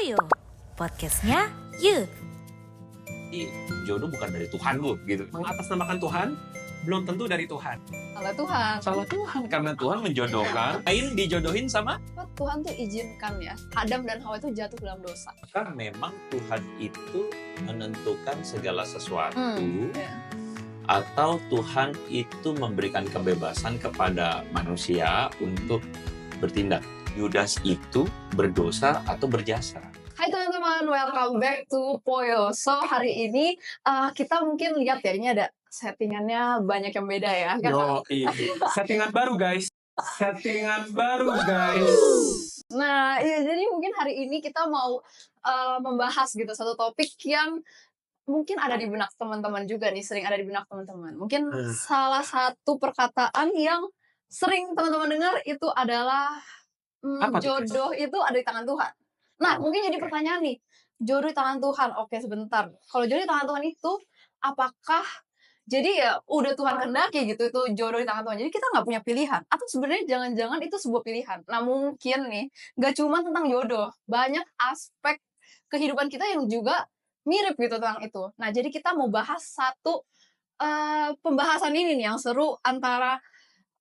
Poyo, podcastnya Youth. Jodoh bukan dari Tuhan lu gitu. Mengatasnamakan Tuhan belum tentu dari Tuhan. Salah Tuhan. Salah Tuhan karena Tuhan menjodohkan. Kain dijodohin sama Tuhan tuh izinkan ya. Adam dan Hawa itu jatuh dalam dosa. kan memang Tuhan itu menentukan segala sesuatu Ya. atau Tuhan itu memberikan kebebasan kepada manusia untuk bertindak. Yudas itu berdosa atau berjasa. Hai teman-teman, welcome back to Poyo. So hari ini kita mungkin lihat ya, ini ada settingannya banyak yang beda ya. Yo, settingan baru guys. Settingan baru guys. Nah, ya, jadi mungkin hari ini kita mau membahas gitu satu topik yang mungkin ada di benak teman-teman juga nih, sering ada di benak teman-teman. Mungkin salah satu perkataan yang sering teman-teman dengar itu adalah Apa tuh, jodoh itu ada di tangan Tuhan. Nah, mungkin jadi pertanyaan nih, jodoh di tangan Tuhan. Oke, sebentar. Kalau jodoh di tangan Tuhan itu, apakah jadi ya udah Tuhan kehendaki gitu, itu jodoh di tangan Tuhan. Jadi kita nggak punya pilihan. Atau sebenarnya jangan-jangan itu sebuah pilihan. Nah, mungkin nih, nggak cuma tentang jodoh. Banyak aspek kehidupan kita yang juga mirip gitu tentang itu. Nah, jadi kita mau bahas satu pembahasan ini nih yang seru antara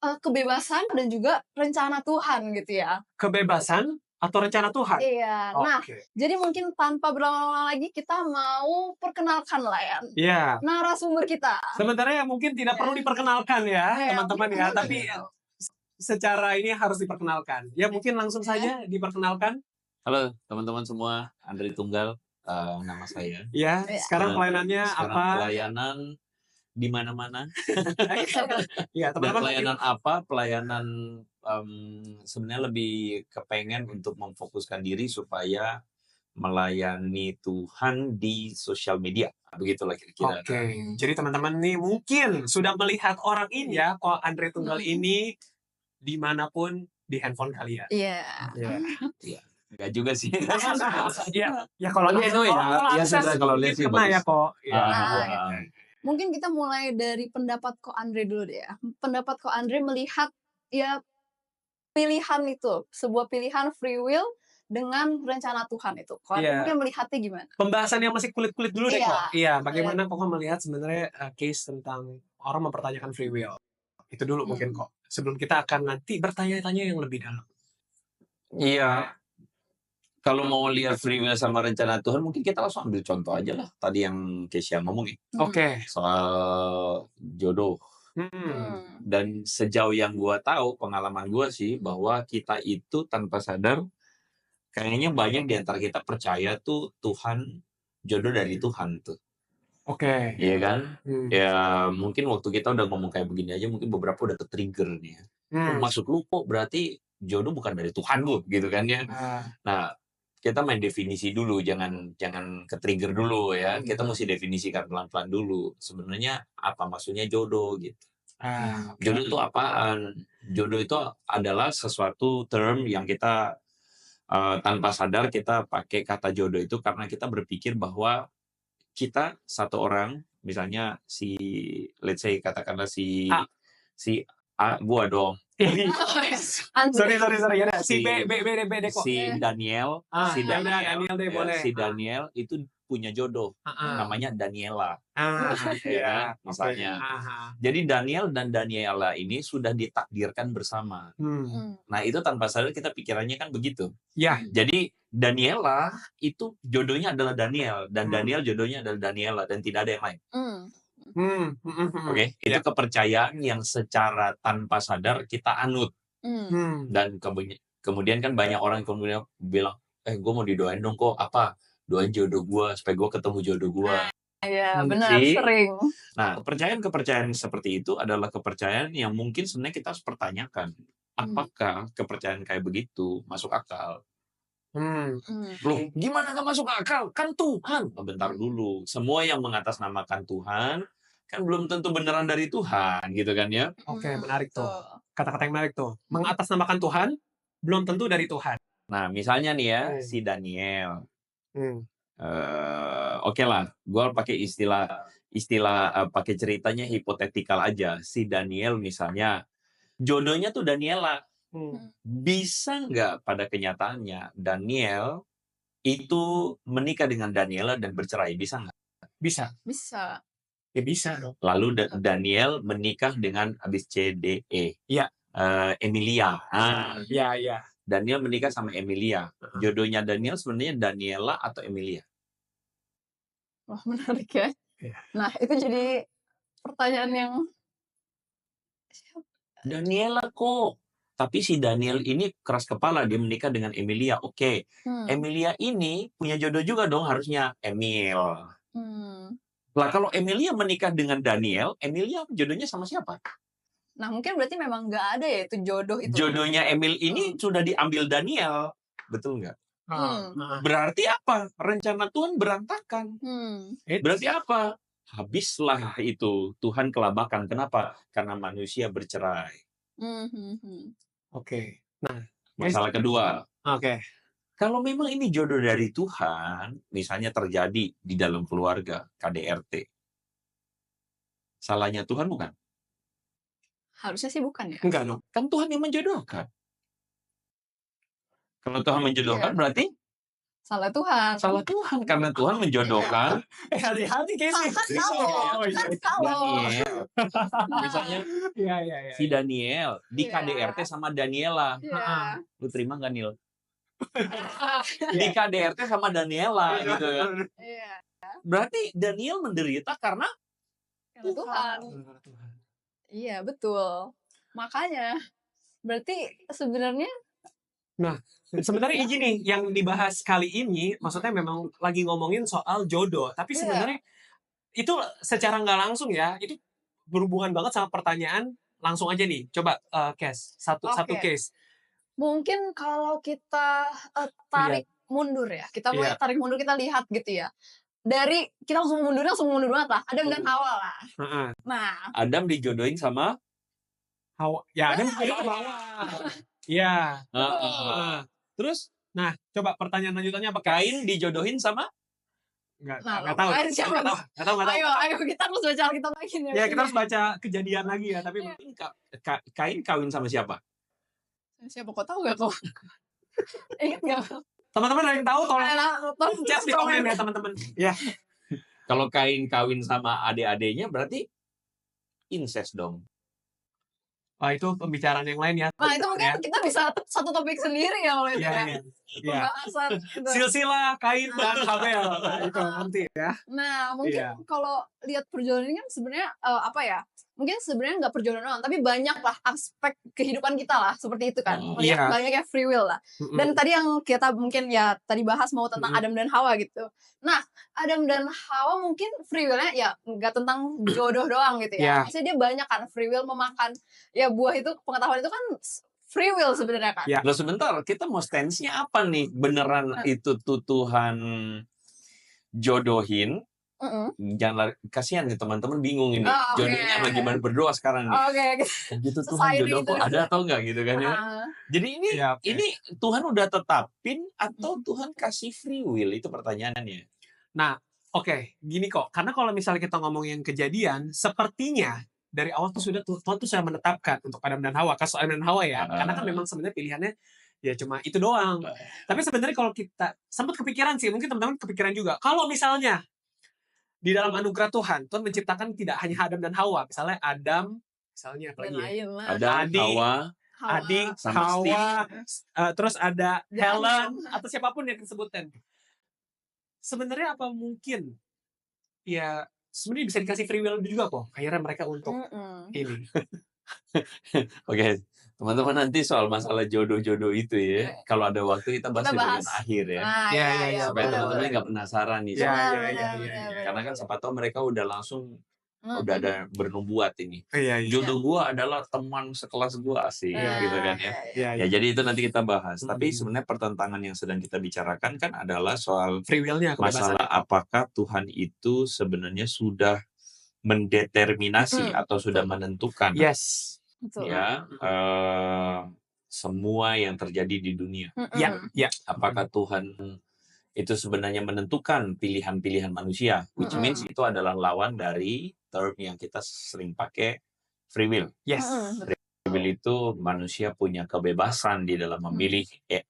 kebebasan dan juga rencana Tuhan gitu ya. Kebebasan atau rencana Tuhan? Iya. Nah, Oke. jadi mungkin tanpa berlama-lama lagi kita mau perkenalkan lah ya Ya. narasumber kita. Sebenarnya mungkin tidak perlu diperkenalkan ya, teman-teman ya, tapi secara ini harus diperkenalkan. Ya, mungkin langsung saja diperkenalkan. Halo teman-teman semua, Andri Tunggal nama saya. Ya, sekarang pelayanannya Sekarang apa? pelayanan di mana-mana. Ya, Dan teman-teman. pelayanan apa? Pelayanan sebenarnya lebih kepengen untuk memfokuskan diri supaya melayani Tuhan di sosial media. Begitulah kira-kira. Oke, jadi teman-teman nih mungkin sudah melihat orang ini ya, kok Andre Tunggal ini dimanapun di handphone kalian. Iya. Ya, Enggak juga sih. ya kalau lihat tuh Ya, sudah, kalau lihat sih kena bagus. ya kok. Ya. Ah. Mungkin kita mulai dari pendapat Ko Andre dulu deh ya. Pendapat Ko Andre melihat ya pilihan itu, sebuah pilihan free will dengan rencana Tuhan itu. Ko Andre Iya. mungkin melihatnya gimana? Pembahasan yang masih kulit-kulit dulu deh Iya. kok. Iya, bagaimana kok melihat sebenarnya case tentang orang mempertanyakan free will. Itu dulu mungkin kok. Sebelum kita akan nanti bertanya-tanya yang lebih dalam. Iya. Kalau mau lihat free will sama rencana Tuhan, mungkin kita langsung ambil contoh aja lah. Tadi yang Kesia ngomongin Oke. soal jodoh. Dan sejauh yang gua tahu, pengalaman gua sih bahwa kita itu tanpa sadar, kayaknya banyak di antara kita percaya tuh Tuhan, jodoh dari Tuhan tuh. Oke. Iya kan? Hmm. Ya mungkin waktu kita udah ngomong kayak begini aja, mungkin beberapa udah ke-trigger nih. Hmm. Maksud lu kok berarti jodoh bukan dari Tuhan lu gitu kan ya? Nah, kita main definisi dulu, jangan ke-trigger dulu ya. Kita mesti definisikan pelan-pelan dulu. Sebenarnya apa maksudnya jodoh gitu. Oke. Jodoh itu apaan? Jodoh itu adalah sesuatu term yang kita tanpa sadar kita pakai kata jodoh itu karena kita berpikir bahwa kita satu orang, misalnya let's say katakanlah si A, gua dong. Sorry. Ya, si Si- B kok. Si Daniel, si ya Daniel, udah, Daniel deh ya, boleh. si Daniel itu punya jodoh, namanya Daniela, Ya, misalnya. oke. Jadi Daniel dan Daniela ini sudah ditakdirkan bersama. Nah itu tanpa sadar kita pikirannya kan begitu. Ya. Jadi Daniela itu jodohnya adalah Daniel dan Daniel jodohnya adalah Daniela dan tidak ada yang lain. Oke, itu Ya. kepercayaan yang secara tanpa sadar kita anut. Dan kemudian kan banyak orang kemudian bilang, gue mau didoain dong kok, apa? Doain jodoh gue supaya gue ketemu jodoh gue. Iya, benar, See? sering. Nah, kepercayaan seperti itu adalah kepercayaan yang mungkin sebenarnya kita harus pertanyakan. Apakah kepercayaan kayak begitu masuk akal? Loh, gimana gak masuk akal? Kan Tuhan. Bentar dulu. Semua yang mengatasnamakan Tuhan kan belum tentu beneran dari Tuhan, gitu kan ya? Oke, menarik tuh. Kata-kata yang menarik tuh. Mengatasnamakan Tuhan belum tentu dari Tuhan. Nah, misalnya nih ya, si Daniel. Hmm. Oke lah, gue pakai istilah pakai ceritanya hipotetikal aja. Si Daniel misalnya, jodohnya tuh Daniela. Bisa nggak pada kenyataannya Daniel itu menikah dengan Daniela dan bercerai, bisa nggak? Bisa. Bisa. Ya bisa dong. Lalu Daniel menikah dengan habis CDE. Iya. Emilia. Iya. Daniel menikah sama Emilia. Jodohnya Daniel sebenarnya Daniela atau Emilia? Wah, menarik ya. Iya. Nah, itu jadi pertanyaan yang Daniela kok. Tapi si Daniel ini keras kepala, dia menikah dengan Emilia. Oke. Emilia ini punya jodoh juga dong harusnya, Emil. Lah kalau Emilia menikah dengan Daniel, Emilia jodohnya sama siapa? Nah, mungkin berarti memang nggak ada ya itu jodoh itu. Jodohnya Emil ini sudah diambil Daniel. Betul nggak? Berarti apa? Rencana Tuhan berantakan. Berarti apa? Habislah itu. Tuhan kelabakan. Kenapa? Karena manusia bercerai. Oke. Nah, Masalah kedua. Oke. Kalau memang ini jodoh dari Tuhan, misalnya terjadi di dalam keluarga, KDRT. Salahnya Tuhan bukan? Harusnya sih bukan ya. Enggak dong. Kan Tuhan yang menjodohkan. Kalau Tuhan menjodohkan berarti Salah Tuhan. salah Tuhan. Karena Tuhan menjodohkan Hati-hati Casey. Daniel. Misalnya Iya. si Daniel di Iya. KDRT sama Daniela. Iya. Lu terima nggak, Nil? Di KDRT sama Daniela gitu kan. Iya. Berarti Daniel menderita karena Karena Tuhan. Iya, betul. Makanya berarti sebenarnya Sebenarnya gini, yang dibahas kali ini, maksudnya memang lagi ngomongin soal jodoh. Tapi sebenarnya itu secara nggak langsung ya, itu berhubungan banget sama pertanyaan. Langsung aja nih, coba case satu case. mungkin kalau kita tarik mundur ya, kita mulai tarik mundur, kita lihat gitu ya. Dari kita langsung mundur banget lah. Adam dan Hawa lah. Nah, Adam dijodohin sama Hawa. Ya, ada yang ke bawah. Iya. Terus Nah, coba pertanyaan lanjutannya apa? Kain dijodohin sama Nggak Nah, tahu. Kain siapa? Nggak tahu. ayo kita harus baca Alkitab lagi nih. Ya, kita harus baca kejadian lagi ya. Tapi Kain kawin sama siapa? Siapa kok tahu gak kok? Ingat gak? teman-teman ada yang tahu, tolong Tolong chat di komen ya teman-teman. Ya. Kalau Kain kawin sama adik-adiknya berarti incest dong. Oh, itu pembicaraan yang lain ya. Nah, itu mungkin kita bisa satu topik sendiri ya kalau itu ya. Pembahasan gitu. Silsilah Kain dan Habel. Nah, itu nanti ya. Nah, mungkin kalau lihat perjodohan ini kan sebenarnya apa ya? Mungkin sebenarnya nggak perjodohan doang, tapi banyak lah aspek kehidupan kita lah seperti itu kan. Banyaknya free will lah. Dan tadi yang kita mungkin ya tadi bahas mau tentang Adam dan Hawa gitu. Nah, Adam dan Hawa mungkin free will-nya ya nggak tentang jodoh doang gitu ya. Maksudnya dia banyak kan free will memakan ya buah itu, pengetahuan itu kan free will sebenarnya kan. Loh sebentar, kita mau stance-nya apa nih? Beneran itu tuh Tuhan jodohin? Jangan, kasihan nih teman-teman bingung ini. Jodohnya bagaimana berdoa sekarang nih. Gitu Tuhan jodoh kok ada atau enggak gitu kan ya. Jadi ini Tuhan udah tetapin atau Tuhan kasih free will, itu pertanyaannya. Nah, gini kok. Karena kalau misalnya kita ngomongin kejadian, sepertinya dari awal tuh Tuhan tuh sudah menetapkan untuk Adam dan Hawa, kasus Adam dan Hawa ya. Karena kan memang sebenarnya pilihannya ya cuma itu doang. Tapi sebenarnya kalau kita sempat kepikiran sih, mungkin teman-teman kepikiran juga. Kalau misalnya di dalam anugerah Tuhan menciptakan tidak hanya Adam dan Hawa. Misalnya Adam, misalnya apa lagi ya? Ada Hawa, Adi, Hawa, terus ada Helen, atau siapapun yang disebutkan. Sebenarnya apa mungkin? Ya, sebenarnya bisa dikasih free will juga kok. Akhirnya mereka untuk ini. Oke, teman-teman nanti soal masalah jodoh-jodoh itu ya. Kalau ada waktu kita bahas di bagian akhir ya. Iya. Supaya teman-teman nggak penasaran nih. Iya. Karena kan siapa tahu mereka udah langsung udah ada bernubuat ini. Iya. Jodoh gua adalah teman sekelas gua sih, gitu kan ya. Ya jadi itu nanti kita bahas. Tapi sebenarnya pertentangan yang sedang kita bicarakan kan adalah soal free will-nya, masalah apakah Tuhan itu sebenarnya sudah mendeterminasi atau sudah menentukan. Yes. Ya, semua yang terjadi di dunia. Ya. Apakah Tuhan itu sebenarnya menentukan pilihan-pilihan manusia, which means itu adalah lawan dari term yang kita sering pakai free will. Yes. Free Bible itu manusia punya kebebasan di dalam memilih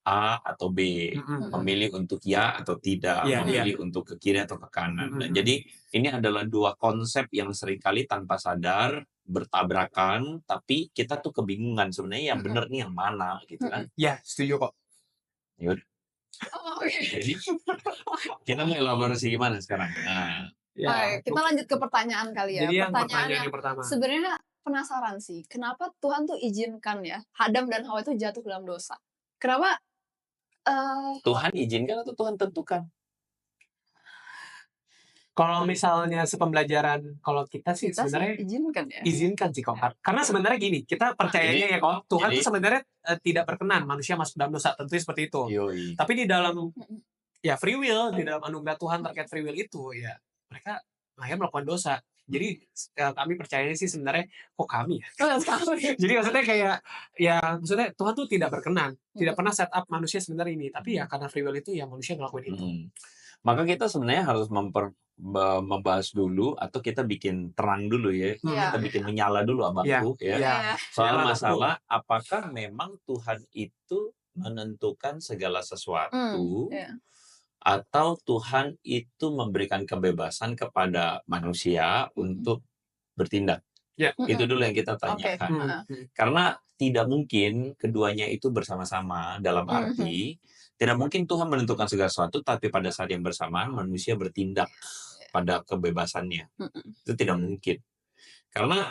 A atau B, memilih untuk ya atau tidak, Iya, memilih untuk ke kiri atau ke kanan. Dan Mm-mm. jadi ini adalah dua konsep yang seringkali tanpa sadar bertabrakan, tapi kita tuh kebingungan sebenarnya yang benar nih yang mana gitu kan. Ya, setuju kok. Yaudah, Oh, oke. jadi kita mau elaborasi gimana sekarang? Nah, Ya, Oke, kita lanjut ke pertanyaan kali ya. jadi yang Pertanyaan pertanyaan yang yang pertama. sebenarnya penasaran sih, kenapa Tuhan tuh izinkan ya Adam dan Hawa itu jatuh dalam dosa? Kenapa? Tuhan izinkan atau Tuhan tentukan? Kalau misalnya sepembelajaran, kalau kita sih Kita sih sebenarnya izinkan ya. izinkan sih kok. Karena sebenarnya gini, kita percayanya ya kok, Tuhan jadi- tuh sebenarnya tidak berkenan manusia masuk dalam dosa, tentunya seperti itu. Yoi. Tapi di dalam ya free will, di dalam anugerah Tuhan terkait free will itu ya mereka akhirnya melakukan dosa. Jadi kami percayanya sih sebenarnya kok kami ya. Jadi maksudnya kayak ya maksudnya Tuhan tuh tidak berkenan, tidak pernah set up manusia sebenarnya ini. Tapi ya karena free will itu ya manusia ngelakuin itu. Maka kita sebenarnya harus membahas dulu atau kita bikin terang dulu ya. Iya. Kita bikin menyala dulu abangku ya. Ya. Soal Menyala masalah apakah memang Tuhan itu menentukan segala sesuatu Iya. atau Tuhan itu memberikan kebebasan kepada manusia untuk bertindak. Ya. Itu dulu yang kita Oke. tanyakan. Karena tidak mungkin keduanya itu bersama-sama dalam arti tidak mungkin Tuhan menentukan segala sesuatu tapi pada saat yang bersamaan manusia bertindak pada kebebasannya. Itu tidak mungkin. Karena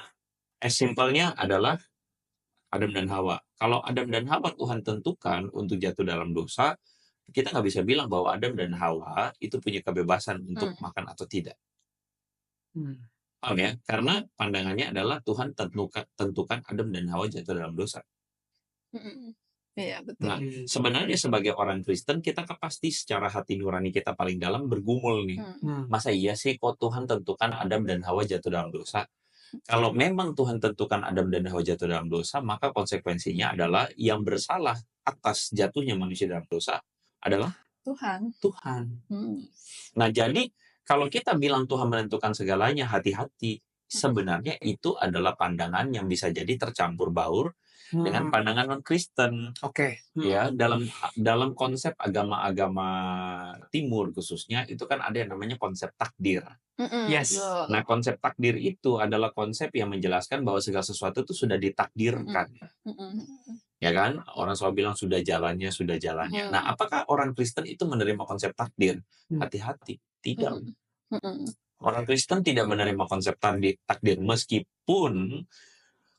simpelnya adalah Adam dan Hawa. Kalau Adam dan Hawa Tuhan tentukan untuk jatuh dalam dosa, kita nggak bisa bilang bahwa Adam dan Hawa itu punya kebebasan untuk makan atau tidak. Paham ya? Karena pandangannya adalah Tuhan tentukan Adam dan Hawa jatuh dalam dosa. Iya, betul. Nah, sebenarnya sebagai orang Kristen kita pasti secara hati nurani kita paling dalam bergumul nih. Masa iya sih kok Tuhan tentukan Adam dan Hawa jatuh dalam dosa? Kalau memang Tuhan tentukan Adam dan Hawa jatuh dalam dosa, maka konsekuensinya adalah yang bersalah atas jatuhnya manusia dalam dosa adalah Tuhan. Nah, jadi kalau kita bilang Tuhan menentukan segalanya, hati-hati. Sebenarnya itu adalah pandangan yang bisa jadi tercampur baur dengan pandangan non-Kristen. Oke. Ya, dalam konsep agama-agama Timur khususnya itu kan ada yang namanya konsep takdir. Yes. Nah, konsep takdir itu adalah konsep yang menjelaskan bahwa segala sesuatu itu sudah ditakdirkan. Ya kan? Orang selalu bilang sudah jalannya. Nah, apakah orang Kristen itu menerima konsep takdir? Hati-hati, tidak. Orang Kristen tidak menerima konsep takdir meskipun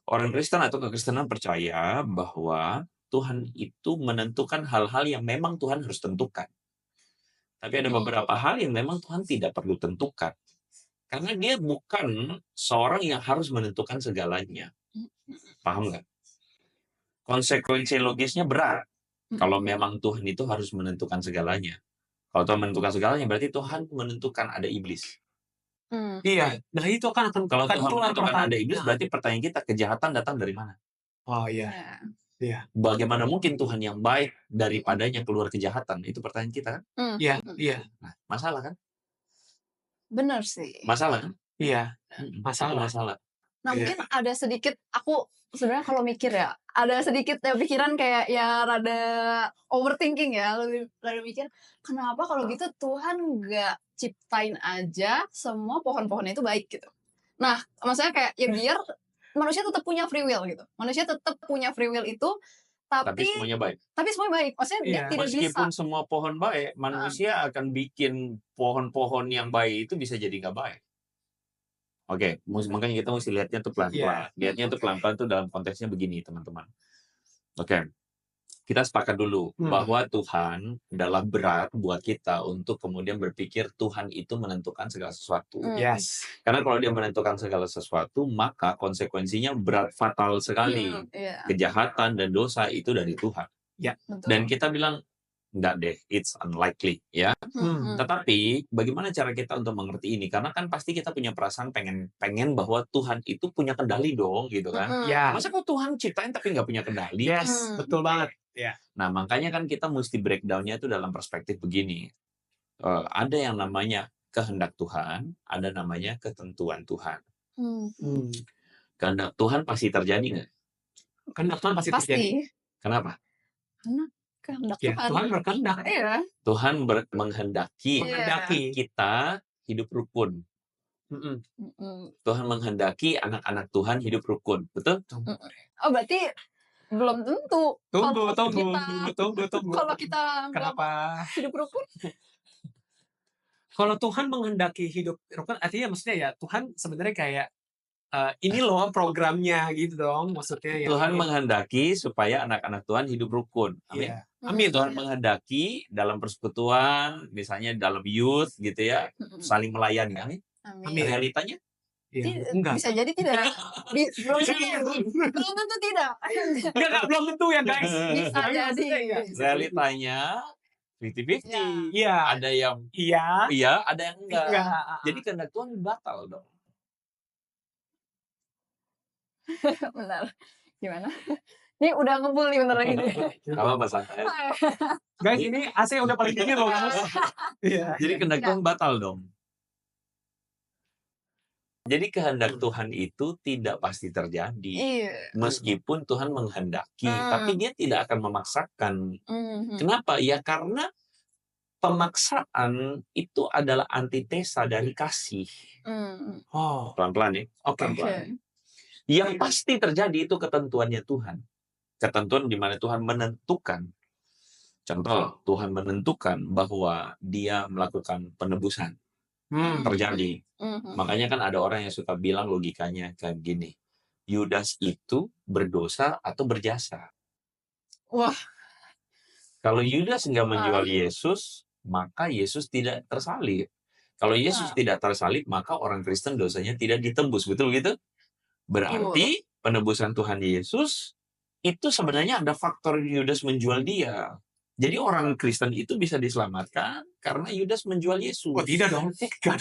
orang Kristen atau kekristenan percaya bahwa Tuhan itu menentukan hal-hal yang memang Tuhan harus tentukan. Tapi ada beberapa hal yang memang Tuhan tidak perlu tentukan. Karena dia bukan seorang yang harus menentukan segalanya. Paham nggak? Konsekuensi logisnya berat. Kalau memang Tuhan itu harus menentukan segalanya. Kalau Tuhan menentukan segalanya, berarti Tuhan menentukan ada iblis. Iya. Nah itu akan Kalau kan Tuhan itulah menentukan ada iblis, pertanyaan. berarti pertanyaan kita, kejahatan datang dari mana? Oh iya. Iya. Bagaimana mungkin Tuhan yang baik daripadanya keluar kejahatan? Itu pertanyaan kita kan? Iya. Iya. Nah, masalah kan? Benar sih. Masalah kan? Iya. Itu Masalah. masalah. Nah, mungkin ada sedikit, aku sebenarnya kalau mikir ya, ada sedikit ya pikiran kayak ya rada overthinking ya, lebih rada mikir, kenapa kalau gitu Tuhan nggak ciptain aja semua pohon-pohonnya itu baik gitu. Nah, maksudnya kayak ya biar manusia tetap punya free will gitu. Manusia tetap punya free will itu, Tapi tapi semuanya baik. baik. Maksudnya dia tidak bisa. Meskipun semua pohon baik, manusia akan bikin pohon-pohon yang baik itu bisa jadi nggak baik. Oke, makanya kita mesti lihatnya tuh pelan-pelan. Lihatnya tuh pelan-pelan tuh dalam konteksnya begini, teman-teman. Oke, kita sepakat dulu bahwa Tuhan adalah berat buat kita untuk kemudian berpikir Tuhan itu menentukan segala sesuatu. Yes. Karena kalau dia menentukan segala sesuatu, maka konsekuensinya berat, fatal sekali. Kejahatan dan dosa itu dari Tuhan. Ya. Dan kita bilang, enggak deh, it's unlikely, ya. Tetapi bagaimana cara kita untuk mengerti ini? Karena kan pasti kita punya perasaan pengen bahwa Tuhan itu punya kendali dong, gitu kan? Ya. Masa kok Tuhan ciptain tapi nggak punya kendali? Yes, betul banget. Ya. Nah, makanya kan kita mesti breakdown-nya itu dalam perspektif begini. Ada yang namanya kehendak Tuhan, ada namanya ketentuan Tuhan. Kehendak Tuhan pasti terjadi nggak? Kehendak Tuhan pasti terjadi. Pasti. Kenapa? Karena kehendak Ya, Tuhan. Tuhan berkehendak. Iya. Tuhan menghendaki Menghendaki. kita hidup rukun. Mm-mm. Tuhan menghendaki anak-anak Tuhan hidup rukun. Betul? Oh, berarti belum tentu. Tunggu. Kalau kita nggak Kenapa? hidup rukun, Kalau Tuhan menghendaki hidup rukun, artinya maksudnya ya Tuhan sebenarnya kayak ini loh programnya gitu dong, maksudnya ya. Tuhan menghendaki supaya anak-anak Tuhan hidup rukun. Amin. Iya. Amin. Tuhan menghendaki dalam persekutuan, misalnya dalam youth gitu ya, saling melayani. Amin. Amin. Realitanya? Iya, enggak. Bisa jadi tidak. Belum tentu tidak. Enggak, belum tentu ya guys. Bisa Tapi jadi. maksudnya ya. Realitanya 50-50. Iya. Ada yang Iya. iya, ada yang enggak. Enggak. Jadi kehendak Tuhan batal dong. Benar. Gimana? Ini udah ngebul nih beneran ini. Apa santai? Guys, ini AC udah paling dingin loh guys. Iya. Jadi kehendak Tuhan batal dong. Jadi kehendak Tuhan itu tidak pasti terjadi. Iya. Meskipun Tuhan menghendaki, tapi dia tidak akan memaksakan. Kenapa? Ya karena pemaksaan itu adalah antitesa dari kasih. Oh, Pelan-pelan ya. oke. Pelan-pelan. Yang pasti terjadi itu ketentuannya Tuhan. Ketentuan di mana Tuhan menentukan. Contoh, Tuhan menentukan bahwa dia melakukan penebusan. Terjadi. Makanya kan ada orang yang suka bilang logikanya kayak gini. Yudas itu berdosa atau berjasa. Wah. Kalau Yudas nggak menjual Yesus, maka Yesus tidak tersalib. Kalau Yesus tidak tersalib, maka orang Kristen dosanya tidak ditebus. Betul gitu? Berarti penebusan Tuhan Yesus itu sebenarnya ada faktor Yudas menjual dia. Jadi orang Kristen itu bisa diselamatkan karena Yudas menjual Yesus. Oh, tidak dong. Tidak.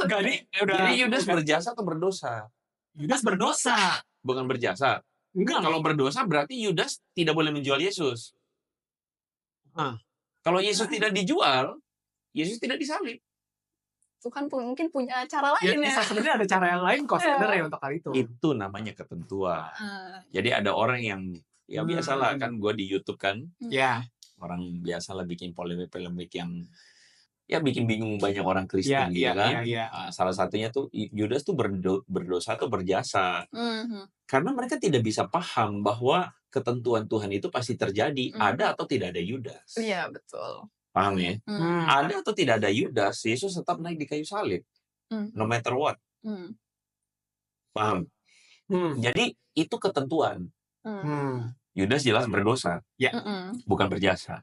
Enggak nih. Jadi Yudas berjasa atau berdosa? Yudas berdosa. Bukan berjasa. Enggak. Kalau berdosa berarti Yudas tidak boleh menjual Yesus. Kalau Yesus tidak dijual, Yesus tidak disalib. Tuhan mungkin punya cara Ya, lain ya. sebenarnya ada cara yang lain kok sebenarnya untuk hal itu. Itu namanya ketentuan. Jadi ada orang yang ya biasalah kan gue di YouTube kan, Ya. orang biasalah bikin polemik-polemik yang ya bikin bingung banyak orang Kristen gitu kan. Salah satunya tuh Yudas tuh berdosa atau berjasa. Karena mereka tidak bisa paham bahwa ketentuan Tuhan itu pasti terjadi, ada atau tidak ada Yudas. Iya, betul. Paham ya? Ada atau tidak ada Yudas, Yesus tetap naik di kayu salib. No matter what. Paham? Jadi itu ketentuan. Yudas jelas berdosa, bukan berjasa.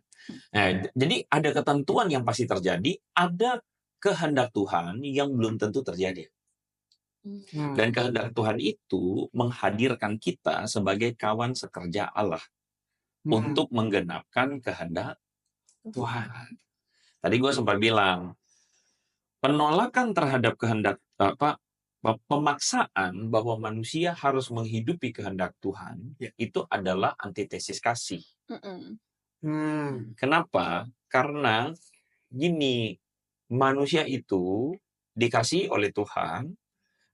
Nah, jadi ada ketentuan yang pasti terjadi, ada kehendak Tuhan yang belum tentu terjadi. Dan kehendak Tuhan itu menghadirkan kita sebagai kawan sekerja Allah untuk menggenapkan kehendak Tuhan. Tadi gue sempat bilang, penolakan terhadap kehendak pemaksaan bahwa manusia harus menghidupi kehendak Tuhan itu adalah antitesis kasih. Kenapa? Karena gini, manusia itu dikasihi oleh Tuhan,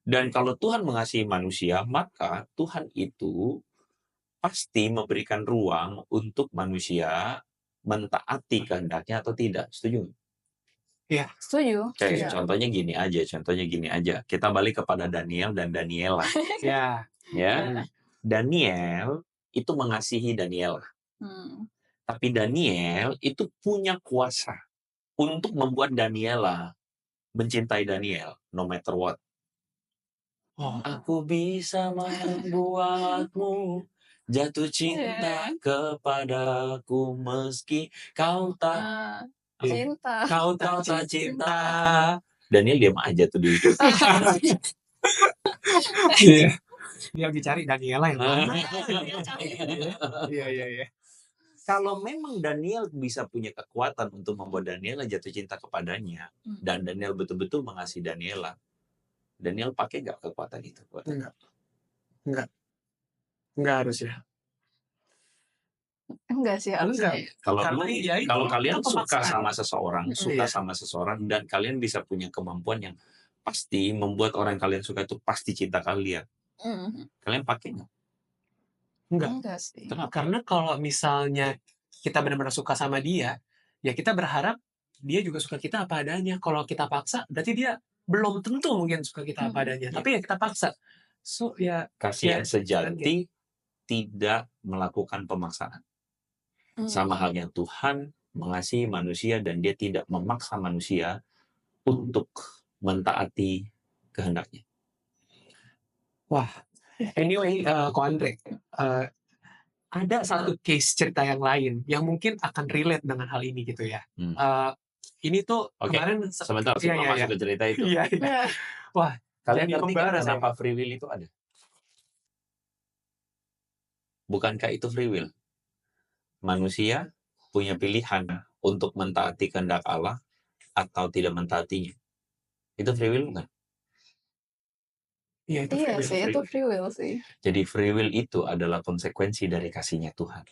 dan kalau Tuhan mengasihi manusia, maka Tuhan itu pasti memberikan ruang untuk manusia mentaati kehendaknya atau tidak. Setuju? Iya. Setuju. Oke, contohnya gini aja. Kita balik kepada Daniel dan Daniela. Ya. Ya. Daniel itu mengasihi Daniela. Tapi Daniel itu punya kuasa untuk membuat Daniela mencintai Daniel no matter what. Aku bisa membuatmu jatuh cinta kepadaku meski kau tak cinta. Kau tak cinta. Daniel diam aja tuh di itu. Dia lagi cari Daniela yang mana. Iya. Kalau memang Daniel bisa punya kekuatan untuk membuat Daniela jatuh cinta kepadanya, dan Daniel betul-betul mengasihi Daniela, Daniel pakai nggak kekuatan itu? Enggak harus ya. Enggak sih harusnya. Kalau kalian itu suka pemaksaan. sama seseorang, dan kalian bisa punya kemampuan yang pasti membuat orang yang kalian suka itu pasti cinta kalian. Kalian pakai nggak? Enggak. sih. Kenapa? Karena kalau misalnya kita benar-benar suka sama dia, ya kita berharap dia juga suka kita apa adanya. Kalau kita paksa, berarti dia belum tentu mungkin suka kita apa adanya. Iya. Tapi ya kita paksa. So ya Kasih yang ya, sejati tidak melakukan pemaksaan. Sama halnya Tuhan mengasihi manusia dan dia tidak memaksa manusia untuk mentaati kehendaknya. Wah, anyway, Ko Andre, ada satu case cerita yang lain yang mungkin akan relate dengan hal ini gitu ya. Ini tuh Oke, kemarin sebentar sebelum masuk ke cerita itu. Iya. Wah, Kalian jadi ngerti membara nggak saya. kenapa free will itu ada? Bukankah itu free will? Manusia punya pilihan untuk mentaati kehendak Allah atau tidak mentaatinya. Itu free will bukan? Iya, itu Iya free will. sih, itu free will sih. Jadi free will itu adalah konsekuensi dari kasihnya Tuhan.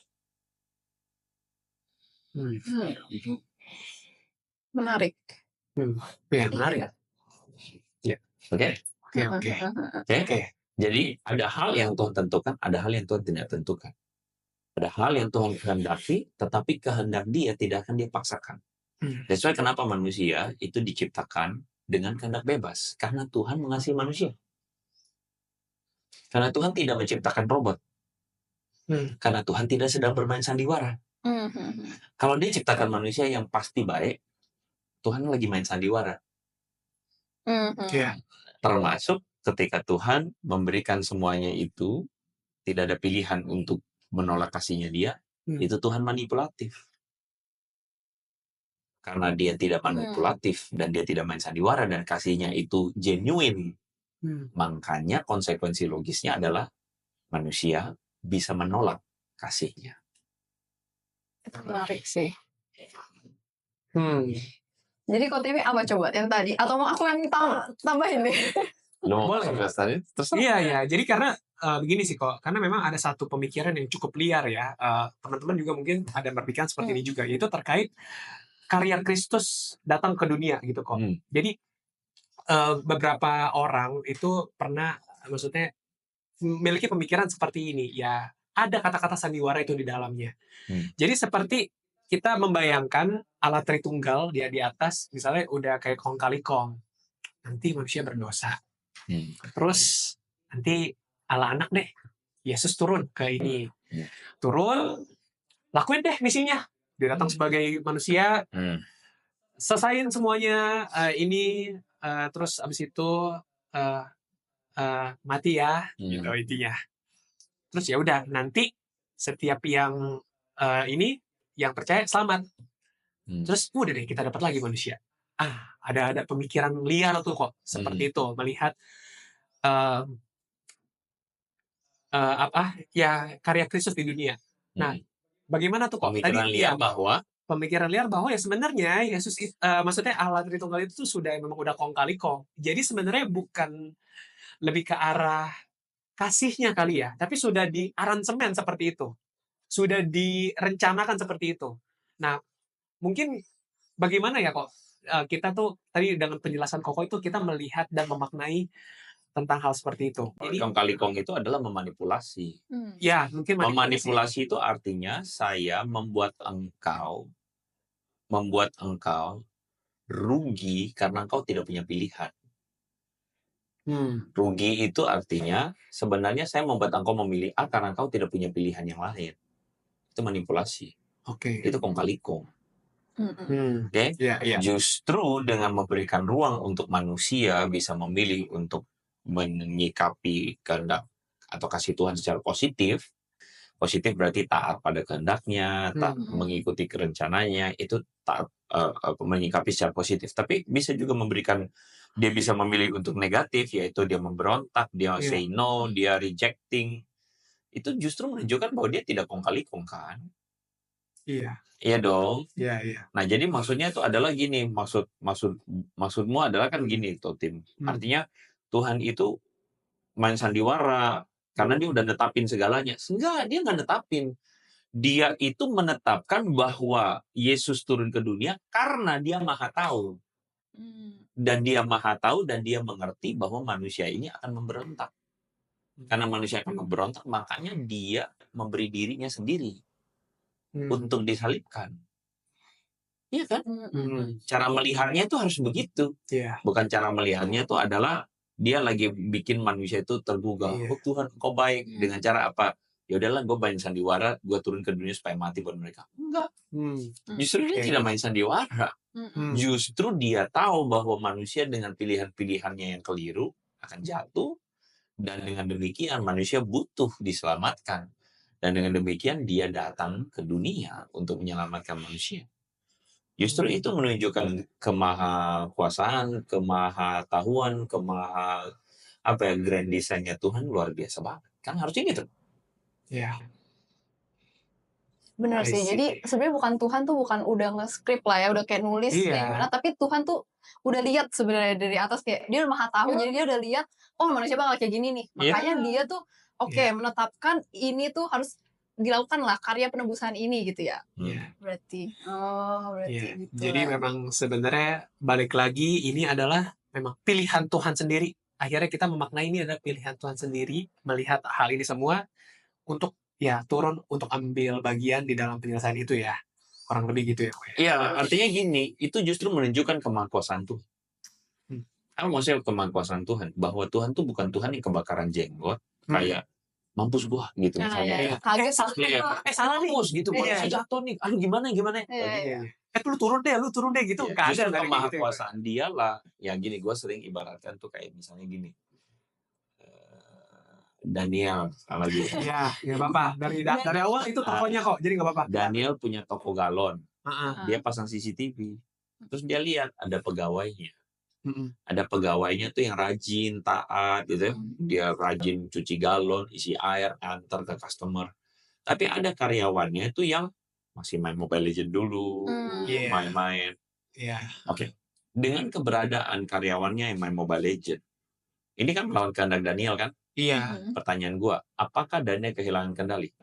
Menarik. Ya, menarik. Oke? Oke. Jadi ada hal yang Tuhan tentukan, ada hal yang Tuhan tidak tentukan. Ada hal yang Tuhan kehendaki, tetapi kehendak dia tidak akan dia paksakan. That's why kenapa manusia itu diciptakan dengan kehendak bebas. Karena Tuhan mengasihi manusia. Karena Tuhan tidak menciptakan robot. Karena Tuhan tidak sedang bermain sandiwara. Kalau dia ciptakan manusia yang pasti baik, Tuhan lagi main sandiwara. Termasuk ketika Tuhan memberikan semuanya itu, tidak ada pilihan untuk menolak kasihnya dia, itu Tuhan manipulatif. Karena dia tidak manipulatif dan dia tidak main sandiwara dan kasihnya itu genuine. Makanya konsekuensi logisnya adalah manusia bisa menolak kasihnya. Itu menarik sih. Jadi kok TV apa coba yang tadi? Atau mau aku yang tambahin nih? Boleh. Iya. Jadi karena begini sih kok, karena memang ada satu pemikiran yang cukup liar ya. Teman-teman juga mungkin ada berpikiran seperti ini juga, yaitu terkait karya Kristus datang ke dunia gitu kok. Jadi beberapa orang itu pernah, maksudnya memiliki pemikiran seperti ini ya. Ada kata-kata sandiwara itu di dalamnya. Jadi seperti kita membayangkan Allah Tritunggal dia di atas, misalnya udah kayak kong kali kong. Nanti manusia berdosa. Terus nanti Allah anak deh, Yesus turun ke ini. Turun, lakuin deh misinya. Dia datang sebagai manusia, selesain semuanya ini, terus abis itu mati ya, gitu intinya. Terus ya udah, nanti setiap yang ini yang percaya selamat. Terus udah deh kita dapat lagi manusia. Ada pemikiran liar tuh kok seperti itu, melihat karya Kristus di dunia. Nah, bagaimana tuh kok? Pemikiran liar bahwa ya sebenarnya Yesus maksudnya Allah Tritunggal itu tuh sudah memang udah kong kali kong. Jadi sebenarnya bukan lebih ke arah kasihnya kali ya, tapi sudah di aransemen seperti itu. Sudah direncanakan seperti itu. Nah, mungkin bagaimana ya kok kita tuh tadi dengan penjelasan Koko itu kita melihat dan memaknai tentang hal seperti itu. Jadi kong kali kong itu adalah memanipulasi. Ya, mungkin memanipulasi itu artinya saya membuat engkau rugi karena engkau tidak punya pilihan. Rugi itu artinya sebenarnya saya membuat engkau memilih A karena engkau tidak punya pilihan yang lain. Itu manipulasi. Itu kong kali kong. Justru dengan memberikan ruang untuk manusia bisa memilih untuk menyikapi kehendak atau kasih Tuhan secara positif. Positif berarti taat pada kehendaknya, mengikuti kerencananya, itu taat menyikapi secara positif. Tapi bisa juga dia bisa memilih untuk negatif, yaitu dia memberontak, dia say no, dia rejecting. Itu justru menunjukkan bahwa dia tidak kong kali kong kan. Iya dong. Nah, jadi maksudnya itu adalah gini, maksudmu adalah kan gini tuh Tim. Artinya Tuhan itu main sandiwara karena dia udah netapin segalanya. Enggak, dia nggak netapin. Dia itu menetapkan bahwa Yesus turun ke dunia karena dia maha tahu. Dan dia maha tahu dan dia mengerti bahwa manusia ini akan memberontak. Karena manusia akan memberontak, makanya dia memberi dirinya sendiri Hmm. untuk disalibkan. Iya kan? Hmm. Cara melihatnya itu harus begitu. Iya. Bukan cara melihatnya itu adalah dia lagi bikin manusia itu tergugah. Iya. Oh Tuhan, Kau baik. Dengan cara apa? Ya udahlah, gue main sandiwara, gue turun ke dunia supaya mati buat mereka. Enggak. Justru dia Oke. tidak main sandiwara. Hmm. Justru dia tahu bahwa manusia dengan pilihan-pilihannya yang keliru akan jatuh. Dan dengan demikian manusia butuh diselamatkan. Dan dengan demikian dia datang ke dunia untuk menyelamatkan manusia. Justru itu menunjukkan kemahakuasaan, kemahatahuan, grand design-nya Tuhan luar biasa banget. Kan harusnya gitu. Iya. Bener I sih. see. Jadi sebenarnya bukan Tuhan tuh bukan udah nge-script lah ya, udah kayak nulis Iya. kayak gimana, tapi Tuhan tuh udah lihat sebenarnya dari atas, kayak dia udah maha tahu, jadi dia udah lihat oh manusia bakal kayak gini nih. Makanya dia tuh menetapkan ini tuh harus dilakukan lah karya penebusan ini gitu ya. Iya. Berarti Iya. gitu. Jadi lah. memang sebenarnya balik lagi ini adalah memang pilihan Tuhan sendiri. Akhirnya kita memaknai ini adalah pilihan Tuhan sendiri, melihat hal ini semua untuk ya turun untuk ambil bagian di dalam penyelesaian itu ya. Kurang lebih gitu ya. Iya, artinya gini, itu justru menunjukkan kemahakuasaan Tuhan. Apa maksudnya kemahakuasaan Tuhan? Bahwa Tuhan tuh bukan Tuhan yang kebakaran jenggot, kayak mampus gua gitu misalnya. Kaget Salah nih. Mampus gitu, manusia jatuh nih. Aduh gimana? Iya. Lu turun deh gitu. Nggak ada Justru dari kemahakuasaan dia lah. Ya gini, gue sering ibaratkan tuh kayak misalnya gini. Daniel lagi. Ya, nggak apa-apa. Dari awal itu tokonya kok, jadi nggak apa-apa. Daniel punya toko galon. Heeh. Dia pasang CCTV. Terus dia lihat ada pegawainya. Mm-mm. Ada pegawainya tuh yang rajin, taat gitu ya. Dia rajin cuci galon, isi air, antar ke customer. Tapi ada karyawannya itu yang masih main Mobile Legends dulu, Iya. main-main. Iya. Oke. Dengan keberadaan karyawannya yang main Mobile Legends, ini kan melawan kehendak Daniel kan? Iya. Pertanyaan gua, apakah Daniel kehilangan kendali?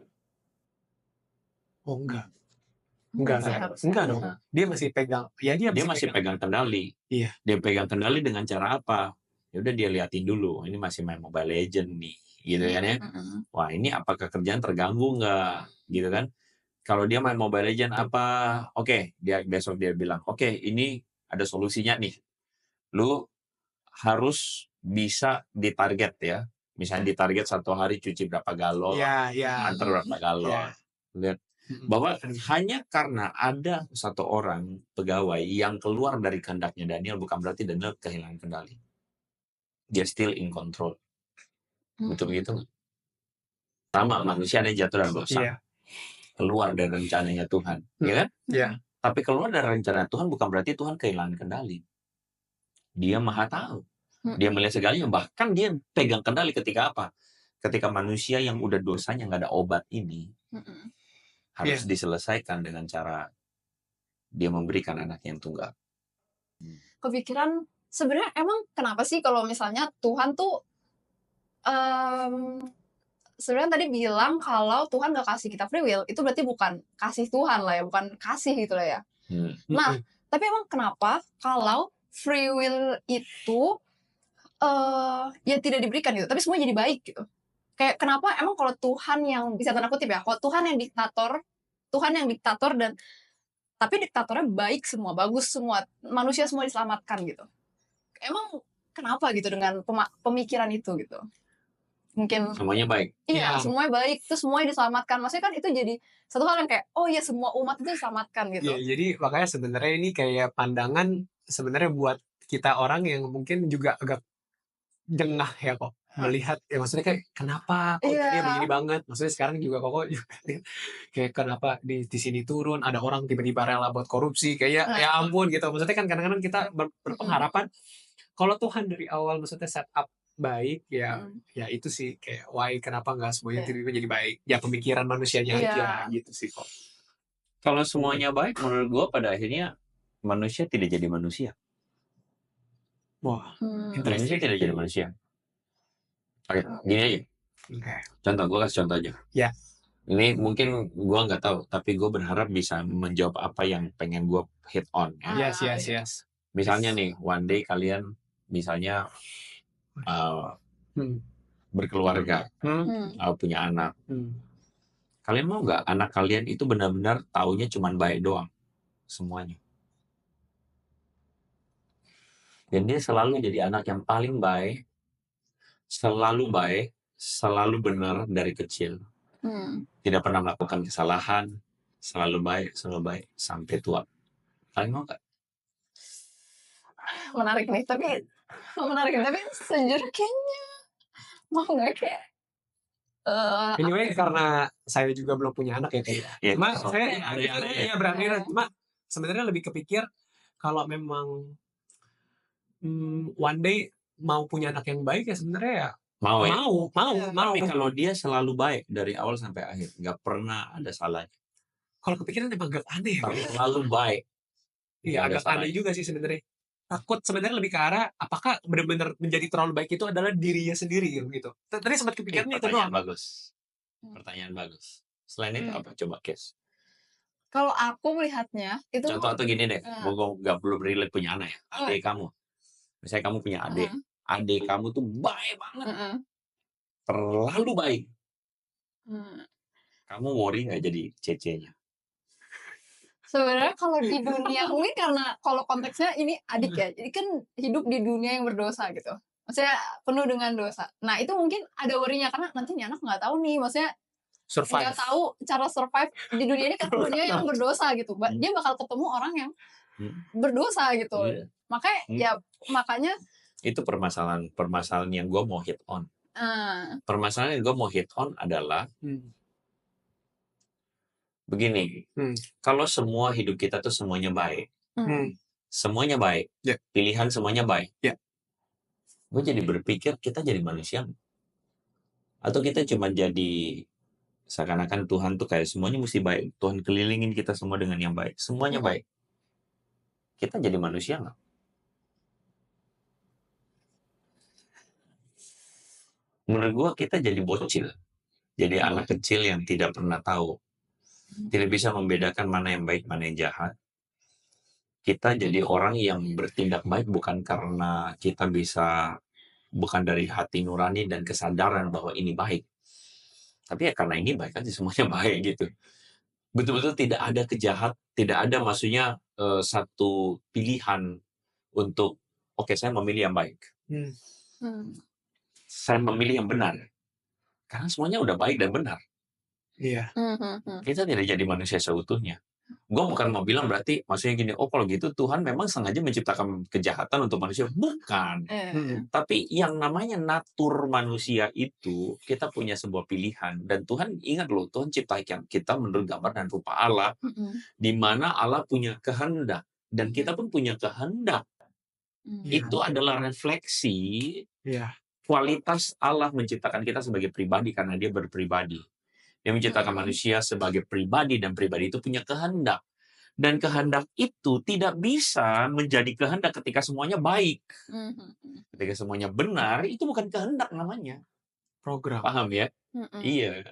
Oh enggak Harusnya. dong. Dia masih pegang. Ya Dia masih pegang kendali. Iya. Dia pegang kendali dengan cara apa? Ya udah dia liatin dulu. Ini masih main Mobile Legends nih, gitu kan ya. Wah, ini apakah kerjaan terganggu nggak? Gitu kan? Kalau dia main Mobile Legends apa? Oke, besok dia bilang, oke, ini ada solusinya nih. Lu harus bisa ditarget ya. Misalnya ditarget 1 hari cuci berapa galon, antar berapa galon. Lihat bahwa hanya karena ada 1 orang pegawai yang keluar dari kehendaknya Daniel bukan berarti Daniel kehilangan kendali. Dia still in control. Betul begitu? Sama manusia yang jatuh dalam dosa. Iya. Keluar dari rencananya Tuhan, ya kan? Iya. Tapi keluar dari rencana Tuhan bukan berarti Tuhan kehilangan kendali. Dia maha tahu. Dia melihat segalanya. Bahkan dia pegang kendali ketika apa? Ketika manusia yang udah dosanya nggak ada obat ini harus diselesaikan dengan cara dia memberikan anak yang tunggal. Kepikiran sebenarnya emang kenapa sih kalau misalnya Tuhan tuh sebenarnya tadi bilang kalau Tuhan gak kasih kita free will, itu berarti bukan kasih Tuhan lah ya, bukan kasih gitu lah ya. Nah, tapi emang kenapa kalau free will itu ya tidak diberikan gitu, tapi semua jadi baik gitu. Kayak kenapa emang kalau Tuhan yang bisa tanda kutip ya, kalau Tuhan yang diktator dan tapi diktatornya baik semua, bagus semua, manusia semua diselamatkan gitu. Emang kenapa gitu dengan pemikiran itu gitu? Mungkin semuanya baik. Iya, semuanya baik, terus semuanya diselamatkan. Maksudnya kan itu jadi satu hal yang kayak, oh iya semua umat itu diselamatkan gitu. Iya, jadi makanya sebenarnya ini kayak pandangan sebenarnya buat kita orang yang mungkin juga agak jengah ya kok melihat ya, maksudnya kayak kenapa kok dia begini banget, maksudnya sekarang juga kok kayak kenapa di sini turun ada orang tiba-tiba rela buat korupsi kayak ya ampun gitu. Maksudnya kan kadang-kadang kita berpengharapan kalau Tuhan dari awal maksudnya set up baik ya itu sih kayak why kenapa nggak semuanya tiba-tiba jadi baik ya, pemikiran manusianya aja gitu sih kok. Kalau semuanya baik menurut gue pada akhirnya manusia tidak jadi manusia. Wah, Manusia tidak jadi manusia. Oke, gini aja. Contoh, gue kasih contoh aja. Ya. Ini mungkin gue nggak tahu, tapi gue berharap bisa menjawab apa yang pengen gue hit on. Ya. Yes. Misalnya nih, one day kalian misalnya berkeluarga, punya anak. Kalian mau nggak anak kalian itu benar-benar taunya cuman baik doang semuanya? Dan dia selalu jadi anak yang paling baik, selalu benar dari kecil. Tidak pernah melakukan kesalahan, selalu baik sampai tua. Kalian mau nggak? Menarik nih, tapi sejujurnya kayaknya mau nggak kayak Anyway, karena saya juga belum punya anak ya kayaknya. Ya, Cuma so, saya ada. berani. Cuma sebenarnya lebih kepikir kalau memang one day mau punya anak yang baik ya sebenarnya ya Mau ya? mau. Tapi kalau dia selalu baik dari awal sampai akhir, nggak pernah ada salahnya. Kalau kepikiran emang agak aneh ya. Selalu baik. Iya, Nggak ada agak aneh salahnya. juga sih sebenarnya. Takut sebenarnya lebih ke arah apakah benar-benar menjadi terlalu baik itu adalah dirinya sendiri gitu. Tadi sempat kepikirannya itu doang. Pertanyaan bagus. Selain itu apa? Coba Kes. kalau aku melihatnya itu Contoh atau gini deh, gue nggak belum relate punya anak ya. Adik kamu. Misalnya kamu punya adik. Adik kamu tuh baik banget. Terlalu baik. Kamu worry nggak jadi cece-nya? sebenarnya kalau di dunia mungkin karena kalau konteksnya ini adik ya, jadi kan hidup di dunia yang berdosa gitu, maksudnya penuh dengan dosa. Nah itu mungkin ada worry-nya karena nanti nih anak nggak tahu nih, maksudnya Survive. nggak tahu cara survive di dunia ini, karena dunia yang berdosa gitu. Dia bakal ketemu orang yang berdosa gitu. Makanya itu permasalahan yang gue mau hit on. Permasalahan yang gue mau hit on adalah begini, kalau semua hidup kita tuh semuanya baik, semuanya baik, pilihan semuanya baik, gue jadi berpikir kita jadi manusia, atau kita cuma jadi seakan-akan Tuhan tuh kayak semuanya mesti baik, Tuhan kelilingin kita semua dengan yang baik, semuanya baik, kita jadi manusia nggak? Menurut gue kita jadi bocil, jadi anak kecil yang tidak pernah tahu, tidak bisa membedakan mana yang baik, mana yang jahat. Kita jadi orang yang bertindak baik bukan karena kita bukan dari hati nurani dan kesadaran bahwa ini baik. Tapi ya karena ini baik aja, semuanya baik gitu. Betul-betul tidak ada tidak ada maksudnya satu pilihan untuk, oke, saya memilih yang baik. Saya memilih yang benar. Karena semuanya udah baik dan benar. Iya. Kita tidak jadi manusia seutuhnya. Gue bukan mau bilang berarti maksudnya gini, kalau gitu Tuhan memang sengaja menciptakan kejahatan untuk manusia. Bukan. Tapi yang namanya natur manusia itu, kita punya sebuah pilihan. Dan Tuhan, ingat loh, Tuhan ciptakan kita menurut gambar dan rupa Allah. Di mana Allah punya kehendak. Dan kita pun punya kehendak. Itu adalah refleksi kualitas Allah menciptakan kita sebagai pribadi karena dia berpribadi. Dia menciptakan manusia sebagai pribadi dan pribadi itu punya kehendak. Dan kehendak itu tidak bisa menjadi kehendak ketika semuanya baik. Ketika semuanya benar, itu bukan kehendak namanya. Program. Paham ya? Iya.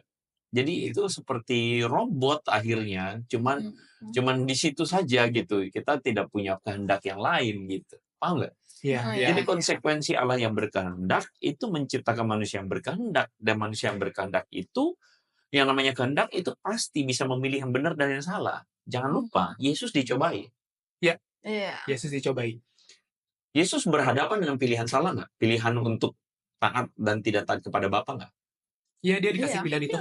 Jadi itu seperti robot akhirnya, cuman di situ saja gitu. Kita tidak punya kehendak yang lain gitu. Paham nggak? Jadi konsekuensi Allah yang berkehendak itu menciptakan manusia yang berkehendak, dan manusia yang berkehendak itu yang namanya kehendak itu pasti bisa memilih yang benar dan yang salah. Jangan lupa, Yesus dicobai. Yesus dicobai. Yesus berhadapan dengan pilihan salah nggak? Pilihan untuk taat dan tidak taat kepada Bapa nggak? Iya, dia dikasih pilihan itu.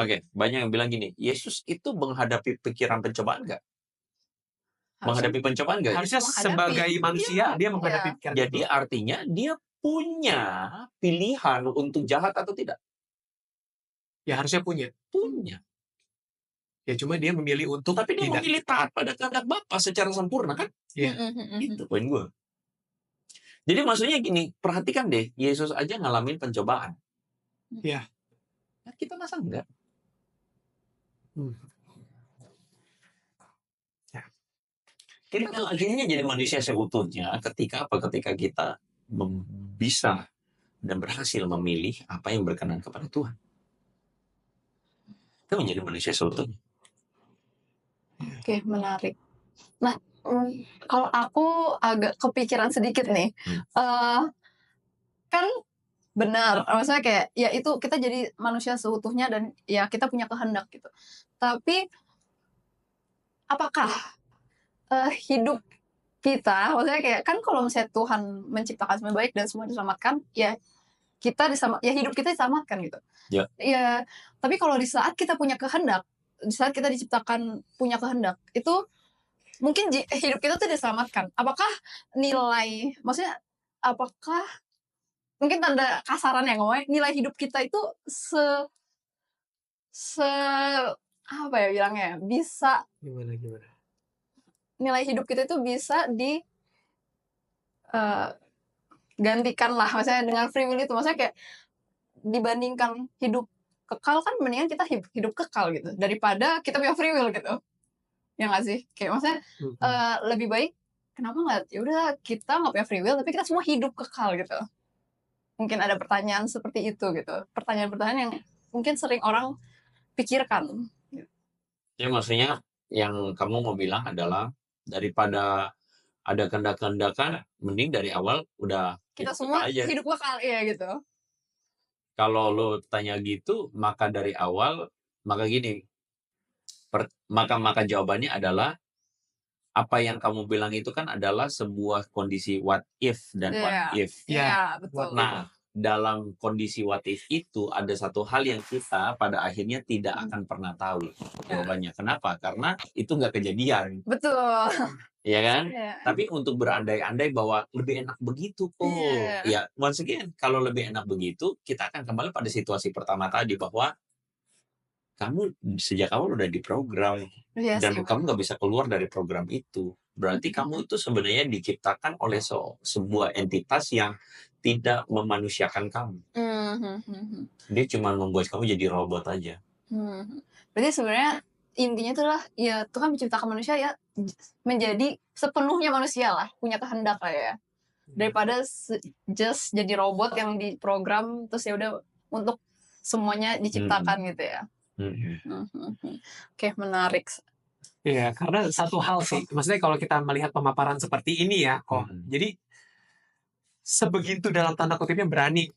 Oke, banyak yang bilang gini, Yesus itu menghadapi pikiran pencobaan nggak? Menghadapi pencobaan nggak? Harusnya sebagai manusia dia menghadapi pikiran. Jadi artinya dia punya pilihan untuk jahat atau tidak? Ya harusnya punya. Ya cuma dia memilih untuk tapi dia tidak. memilih taat pada kehendak Bapa secara sempurna kan? Iya. Itu poin gue. Jadi maksudnya gini, perhatikan deh, Yesus aja ngalamin pencobaan. Iya. Nah, kita masa enggak? Kita akhirnya jadi manusia seutuhnya ketika kita bisa dan berhasil memilih apa yang berkenan kepada Tuhan. Kita menjadi manusia seutuhnya. Oke, menarik. Nah, kalau aku agak kepikiran sedikit nih, kan Benar, maksudnya kayak ya itu kita jadi manusia seutuhnya dan ya kita punya kehendak gitu. Tapi apakah hidup kita, maksudnya kayak kan kalau misalnya Tuhan menciptakan semua baik dan semua diselamatkan, ya ya hidup kita diselamatkan gitu. Ya. Ya, tapi kalau di saat kita punya kehendak, di saat kita diciptakan punya kehendak, itu mungkin hidup kita tuh diselamatkan. Apakah maksudnya apakah mungkin tanda kasaran yang ngomongnya nilai hidup kita itu apa ya bilangnya, bisa Gimana? nilai hidup kita itu bisa gantikan lah, maksudnya dengan free will itu, maksudnya kayak dibandingkan hidup kekal kan mendingan kita hidup kekal gitu daripada kita punya free will gitu, ya nggak sih? Kayak maksudnya lebih baik kenapa nggak ya udah kita nggak punya free will tapi kita semua hidup kekal gitu. Mungkin ada pertanyaan seperti itu gitu, pertanyaan-pertanyaan yang mungkin sering orang pikirkan. Ya maksudnya yang kamu mau bilang adalah daripada ada kehendak-kehendakan, mending dari awal udah Kita hidup semua aja. hidup kekal ya gitu. Kalau lo tanya gitu, maka dari awal, maka gini, maka jawabannya adalah apa yang kamu bilang itu kan adalah sebuah kondisi what if dan what if. Iya, betul. Nah, dalam kondisi what if itu ada satu hal yang kita pada akhirnya tidak akan pernah tahu jawabannya. Kenapa? Karena itu nggak kejadian. Betul. Ya kan? Iya. Tapi untuk berandai-andai bahwa lebih enak begitu kok. Iya. Ya, once again, kalau lebih enak begitu, kita akan kembali pada situasi pertama tadi bahwa kamu sejak awal udah diprogram Iya dan sih. kamu nggak bisa keluar dari program itu. Berarti kamu itu sebenarnya diciptakan oleh sebuah entitas yang tidak memanusiakan kamu. Dia cuma membuat kamu jadi robot aja. Berarti sebenarnya intinya itulah ya Tuhan menciptakan manusia ya menjadi sepenuhnya manusia lah, punya kehendak lah ya. Daripada just jadi robot yang diprogram terus ya udah untuk semuanya diciptakan gitu ya. Oke, menarik. Iya, karena satu hal sih, maksudnya kalau kita melihat pemaparan seperti ini ya, kok. Jadi sebegitu dalam tanda kutipnya berani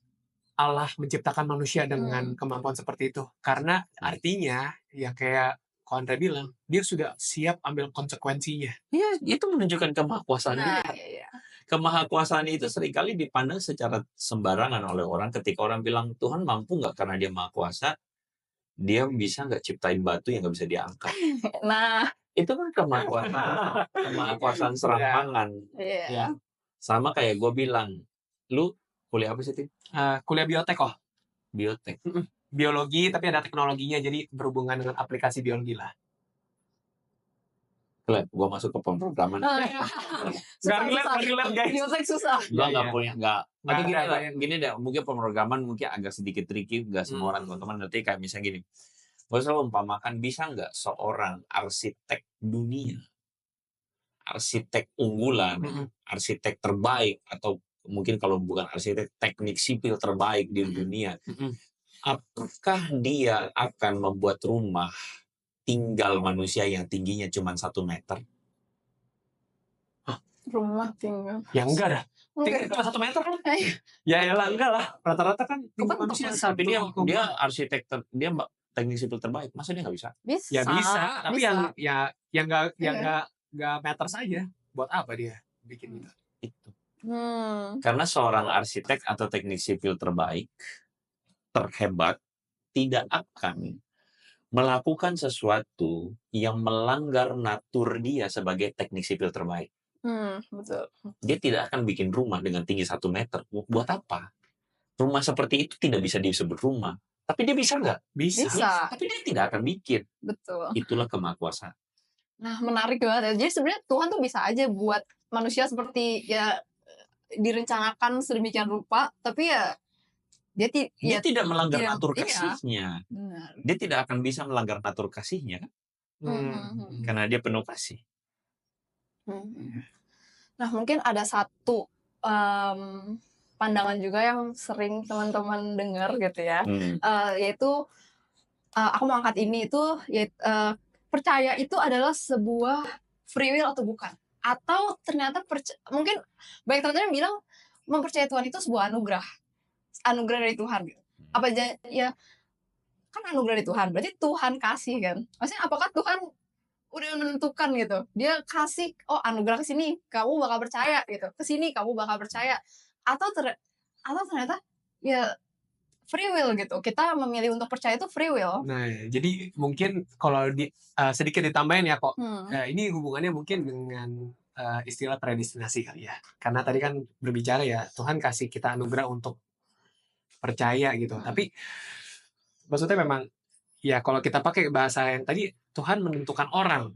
Allah menciptakan manusia dengan kemampuan seperti itu. Karena artinya ya kayak ko Andra bilang, dia sudah siap ambil konsekuensinya. Iya, itu menunjukkan kemahakuasaan dia. Iya. Kemahakuasaan itu seringkali dipandang secara sembarangan oleh orang ketika orang bilang Tuhan mampu nggak karena dia maha kuasa, dia bisa nggak ciptain batu yang nggak bisa diangkat. Nah, itu kan kemahakuasaan serampangan. Iya. Ya. Sama kayak gue bilang, lu kuliah apa sih, Tim? Kuliah biotek kok. Biotek. Biologi tapi ada teknologinya, jadi berhubungan dengan aplikasi biologi lah. Gue masuk ke pemrograman. Nggak relate guys. Biotek susah. Gue nggak punya, atau gini, ada gini deh, mungkin pemrograman mungkin agak sedikit tricky, nggak semua orang teman-teman ngerti. Kayak misalnya gini, gue selalu umpamakan, bisa nggak seorang arsitek dunia, arsitek unggulan, arsitek terbaik, atau mungkin kalau bukan arsitek, teknik sipil terbaik di dunia, apakah dia akan membuat rumah tinggal manusia yang tingginya cuma 1 meter? Rumah tinggal. Ya enggak dah. Tinggi cuma 1 meter kan? Ya elah, enggak lah. Rata-rata kan tinggi manusia. Tapi dia arsitek, dia teknik sipil terbaik. Masa dia nggak bisa? Bisa. Ya bisa. Tapi bisa. yang nggak meter saja. Buat apa dia bikin itu? Itu. Karena seorang arsitek atau teknik sipil terbaik, terhebat, tidak akan melakukan sesuatu yang melanggar natur dia sebagai teknik sipil terbaik. Betul. Dia tidak akan bikin rumah dengan tinggi 1 meter. Buat apa? Rumah seperti itu tidak bisa disebut rumah. Tapi dia bisa nggak? Bisa. Tapi dia tidak akan bikin. Betul. Itulah kemahakuasaan. Nah, menarik banget ya. Jadi sebenarnya Tuhan tuh bisa aja buat manusia seperti ya direncanakan sedemikian rupa, tapi ya dia tidak melanggar natur iya. kasihnya. Benar. Dia tidak akan bisa melanggar natur kasihnya kan? Karena dia penuh kasih. Nah, mungkin ada satu pandangan juga yang sering teman-teman dengar gitu ya, yaitu aku mau angkat ini itu percaya itu adalah sebuah free will atau bukan, atau ternyata mungkin banyak teman-teman yang bilang mempercayai Tuhan itu sebuah anugerah. anugerah dari Tuhan gitu. Apa ya kan anugerah dari Tuhan, berarti Tuhan kasih kan. Maksudnya apakah Tuhan udah menentukan gitu. Dia kasih anugerah ke sini kamu bakal percaya gitu. Ke sini kamu bakal percaya. Atau ternyata ya free will gitu. Kita memilih untuk percaya itu free will. Nah, jadi mungkin kalau sedikit ditambahin ya kok. Hmm. Ini hubungannya mungkin dengan istilah predestinasi kali ya. Karena tadi kan berbicara ya Tuhan kasih kita anugerah untuk percaya gitu. Tapi maksudnya memang ya kalau kita pakai bahasa yang tadi Tuhan menentukan orang.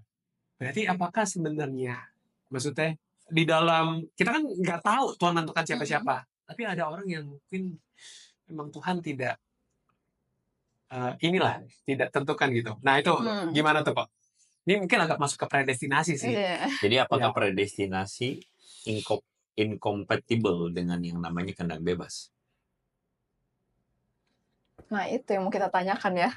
Berarti apakah sebenarnya maksudnya di dalam kita kan nggak tahu Tuhan menentukan siapa-siapa. Tapi ada orang yang mungkin memang Tuhan tidak tidak tentukan gitu. Nah itu gimana tuh kok? Ini mungkin agak masuk ke predestinasi sih. Iya. Jadi apakah predestinasi incompatible dengan yang namanya kehendak bebas? Nah itu yang mau kita tanyakan ya.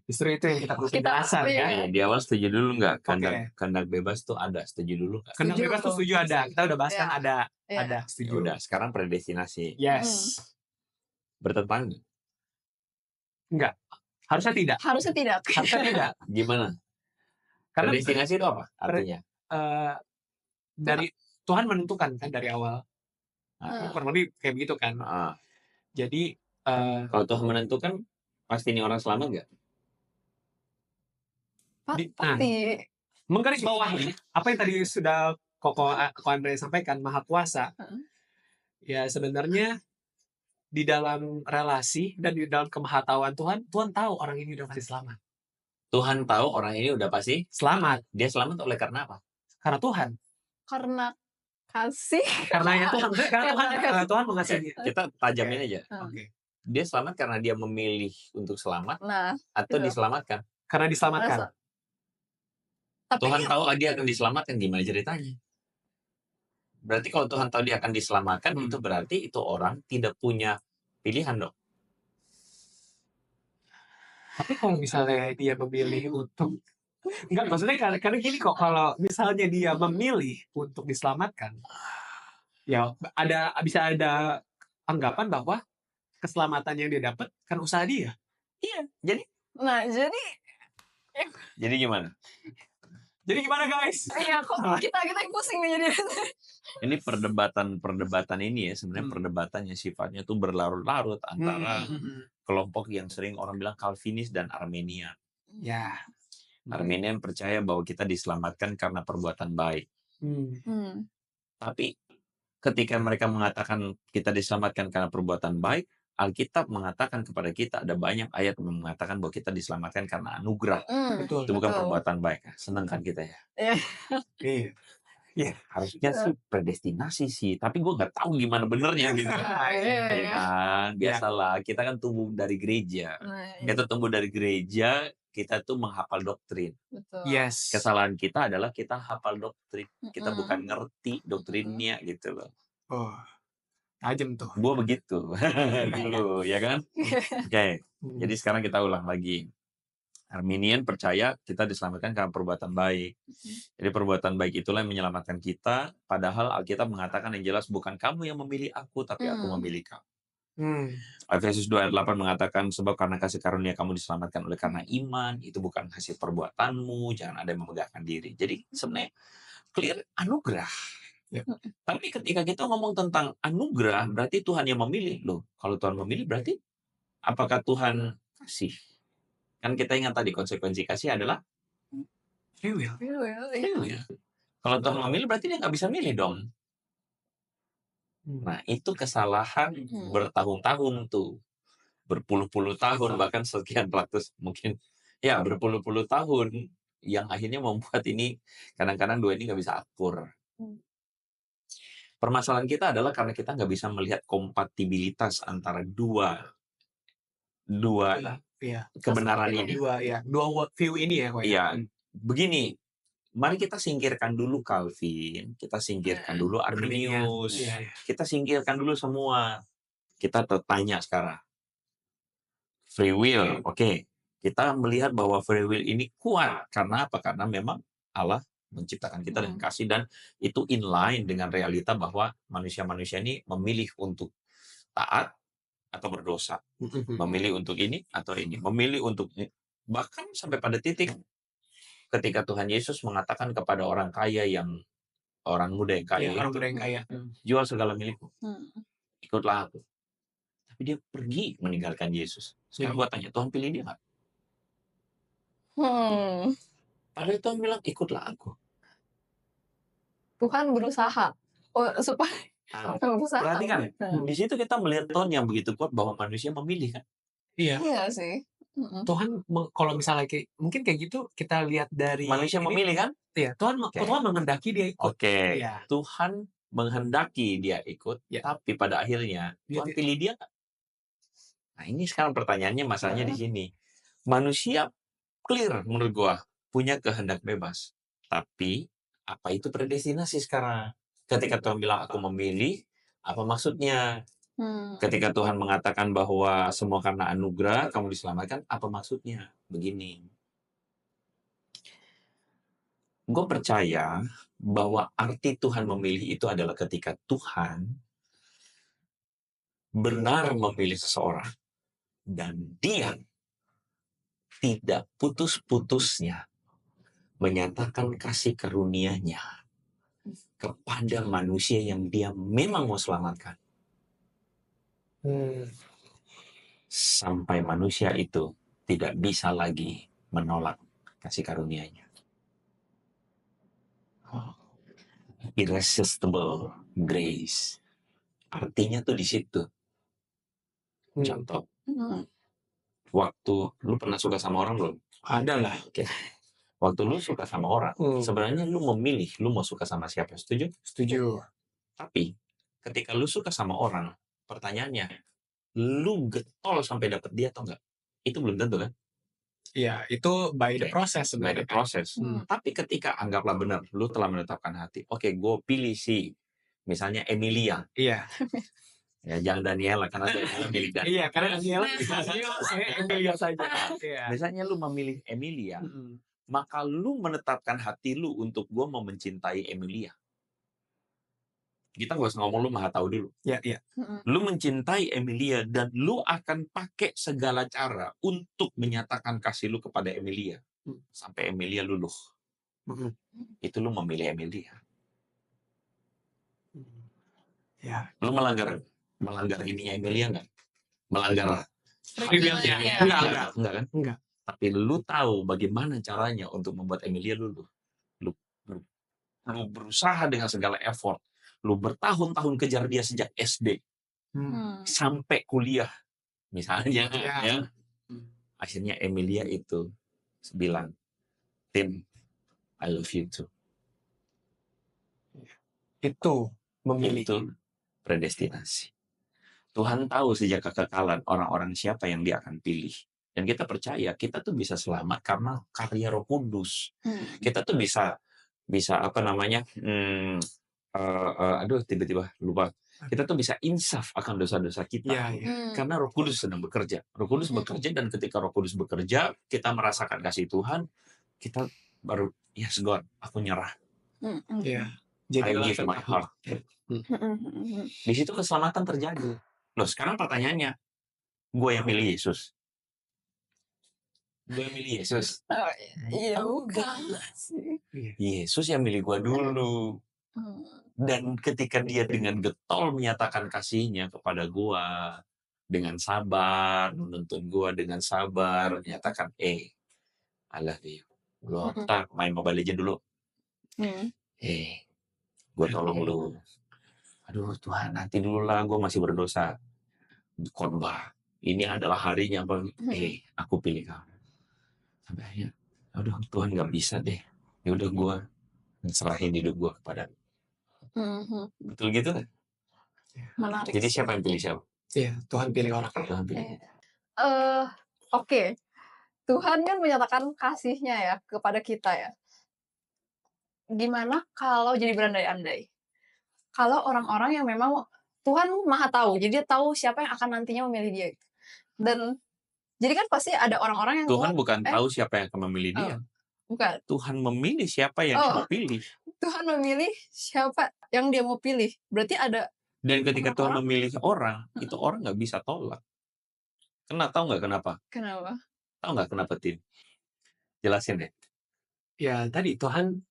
Justru itu yang kita perlu penjelasan ya. Ya, di awal setuju dulu nggak? Oke. Kehendak bebas tuh ada, setuju dulu nggak? Kehendak Setuju bebas tuh tuh. setuju ada. Kita udah bahas kan ada Ya setuju. udah, sekarang predestinasi. Yes. Bertentangan nggak? Enggak. Harusnya tidak. Harusnya tidak. Harusnya tidak. Gimana? Karena Predestinasi itu apa artinya? dari Tuhan menentukan kan dari awal. Kurang lebih kayak begitu kan. Jadi Kalau Tuhan menentukan, pasti ini orang selamat nggak? Pasti. Menggaris bawahi apa yang tadi sudah Koko Andre sampaikan, Maha Kuasa. Ya sebenarnya di dalam relasi dan di dalam kemahatauan Tuhan tahu orang ini udah pasti selamat. Tuhan tahu orang ini udah pasti selamat. Dia selamat oleh karena apa? Karena Tuhan. Karena kasih. Karena ya Tuhan. Karena Tuhan mengasihi dia. Kita tajamin aja. Oke. Dia selamat karena dia memilih untuk selamat, atau gitu. diselamatkan? Karena diselamatkan. Tapi Tuhan tahu dia akan diselamatkan, gimana ceritanya? Berarti kalau Tuhan tahu dia akan diselamatkan, itu berarti itu orang tidak punya pilihan dong. Tapi kalau misalnya dia memilih untuk enggak, maksudnya karena gini kok, kalau misalnya dia memilih untuk diselamatkan, ya bisa ada anggapan bahwa keselamatan yang dia dapat kan usaha dia. Iya, jadi gimana? Jadi gimana guys? Iya kok kita yang pusing nih jadi. Ini perdebatan ini ya sebenarnya perdebatan yang sifatnya tuh berlarut-larut antara kelompok yang sering orang bilang Calvinis dan Armenian. Ya. Armenian percaya bahwa kita diselamatkan karena perbuatan baik. Tapi ketika mereka mengatakan kita diselamatkan karena perbuatan baik, Alkitab mengatakan kepada kita, ada banyak ayat yang mengatakan bahwa kita diselamatkan karena anugerah. Betul. Itu bukan perbuatan baik. Senang kan kita ya? Iya. Harusnya sih predestinasi sih, tapi gue nggak tahu gimana benernya gitu. Biasalah, kita kan tumbuh dari gereja. Kita tumbuh dari gereja, kita tuh menghafal doktrin. Betul. Yes. Kesalahan kita adalah kita hafal doktrin. Kita bukan ngerti doktrinnya gitu loh. Oh, tajam tuh. Gue begitu dulu, ya kan? Oke. Jadi sekarang kita ulang lagi. Arminian percaya kita diselamatkan karena perbuatan baik. Jadi perbuatan baik itulah yang menyelamatkan kita. Padahal Alkitab mengatakan yang jelas bukan kamu yang memilih aku, tapi aku memilih kamu. Efesus 2 ayat 8 mengatakan sebab karena kasih karunia kamu diselamatkan oleh karena iman, itu bukan hasil perbuatanmu, jangan ada yang memegahkan diri. Jadi sebenarnya clear anugerah. Ya. Tapi ketika kita ngomong tentang anugerah, berarti Tuhan yang memilih loh. Kalau Tuhan memilih berarti apakah Tuhan kasih? Kan kita ingat tadi konsekuensi kasih adalah free will. Kalau Tuhan memilih berarti dia nggak bisa milih dong. Nah itu kesalahan bertahun-tahun tuh. Berpuluh-puluh tahun, bahkan sekian ratus mungkin. Ya berpuluh-puluh tahun yang akhirnya membuat ini kadang-kadang dua ini nggak bisa akur. Permasalahan kita adalah karena kita nggak bisa melihat kompatibilitas antara dua kebenaran ini. Dua worldview ini ya. Iya, begini. Mari kita singkirkan dulu Calvin, kita singkirkan dulu Arminius, kita singkirkan dulu semua. Kita tanya sekarang. Free will, oke. Kita melihat bahwa free will ini kuat. Karena apa? Karena memang Allah menciptakan kita dengan kasih dan itu inline dengan realita bahwa manusia-manusia ini memilih untuk taat atau berdosa, memilih untuk ini atau ini, memilih untuk ini. Bahkan sampai pada titik ketika Tuhan Yesus mengatakan kepada orang muda yang kaya orang itu, muda yang kaya. jual segala milikmu, ikutlah aku. Tapi dia pergi meninggalkan Yesus. Sekarang gua tanya, Tuhan pilih dia nggak? Padahal Tuhan bilang, ikutlah aku. Tuhan berusaha supaya berusaha. Perhatikan, di situ kita melihat Tuhan yang begitu kuat bahwa manusia memilih kan. Iya sih. Tuhan kalau misalnya mungkin kayak gitu kita lihat dari Manusia memilih kan? Iya, Tuhan menghendaki dia ikut. Iya. Tuhan menghendaki dia ikut, tapi pada akhirnya Tuhan pilih dia nggak? Nah, ini sekarang pertanyaannya, masalahnya di sini. Manusia clear menurut gua punya kehendak bebas. Tapi apa itu predestinasi sekarang? Ketika Tuhan bilang aku memilih, apa maksudnya? Ketika Tuhan mengatakan bahwa semua karena anugerah kamu diselamatkan, apa maksudnya? Begini. Gue percaya bahwa arti Tuhan memilih itu adalah ketika Tuhan benar memilih seseorang dan dia tidak putus-putusnya menyatakan kasih karunia-Nya kepada manusia yang dia memang mau selamatkan. Sampai manusia itu tidak bisa lagi menolak kasih karunia-Nya. Irresistible grace. Artinya tuh di situ. Contoh. Waktu lu pernah suka sama orang belum? Ada lah. Waktu lu suka sama orang, sebenarnya lu memilih lu mau suka sama siapa. Setuju? Setuju. Tapi ketika lu suka sama orang, pertanyaannya, lu getol sampai dapet dia atau enggak? Itu belum tentu kan? Iya, itu by the process sebenarnya. By the process. Tapi ketika anggaplah benar, lu telah menetapkan hati. Oke, gue pilih si misalnya Emilia. Iya. Ya, jangan Daniela, karena Daniela milik Daniela. Iya, karena Daniela saya Emilia saja. Misalnya lu memilih Emilia, maka lu menetapkan hati lu untuk gue mau mencintai Emilia. Kita gak usah ngomong lu maha tahu dulu. Iya. Lu mencintai Emilia dan lu akan pakai segala cara untuk menyatakan kasih lu kepada Emilia. Sampai Emilia luluh. Itu lu memilih Emilia. Ya. Lu melanggar ininya Emilia enggak? Melanggar Enggak kan? Enggak. Tapi lu tahu bagaimana caranya untuk membuat Emilia luluh. Lu berusaha dengan segala effort. Lu bertahun-tahun kejar dia sejak SD sampai kuliah misalnya ya. Akhirnya Emilia itu bilang, Tim, I love you too. Itu memilih. Itu predestinasi. Tuhan tahu sejak kekekalan orang-orang siapa yang dia akan pilih. Dan kita percaya kita tuh bisa selamat karena karya Roh Kudus. Kita tuh bisa apa namanya? Tiba-tiba lupa. Kita tuh bisa insaf akan dosa-dosa kita. Karena Roh Kudus sedang bekerja. Roh Kudus bekerja, dan ketika Roh Kudus bekerja, kita merasakan kasih Tuhan, kita baru, yes God, aku nyerah. Jadi I give my heart. Di situ keselamatan terjadi. Loh, sekarang pertanyaannya, gue yang milih Yesus. Gue yang milih Yesus. Yesus yang milih gue dulu. Dan ketika dia dengan getol menyatakan kasihnya kepada gue, dengan sabar, menuntun gue dengan sabar, menyatakan, I love you. Lu main Mobile Legends dulu. Gue tolong lu. Aduh Tuhan, nanti dulu lah, gue masih berdosa. Khotbah. Ini adalah harinya, Bang. Aku pilih kamu. Sampai akhirnya, aduh Tuhan gak bisa deh. Ya udah gue serahin hidup gue kepada. Betul gitu kan? Menarik. Jadi siapa yang pilih siapa? Iya, Tuhan pilih orang. Tuhan pilih. Oke. Tuhan kan menyatakan kasihnya ya kepada kita ya. Gimana kalau jadi berandai-andai? Kalau orang-orang yang memang Tuhan maha tahu, jadi dia tahu siapa yang akan nantinya memilih dia. Dan jadi kan pasti ada orang-orang yang Tuhan bukan tahu siapa yang akan memilih dia. Bukan. Tuhan memilih siapa yang dia pilih. Tuhan memilih siapa yang dia mau pilih. Berarti ada Dan ketika Emang Tuhan orang memilih orang, itu orang nggak bisa tolak. Tahu nggak kenapa? kenapa? Tahu nggak kenapa, Tin? Jelasin deh. Ya tadi Tuhan,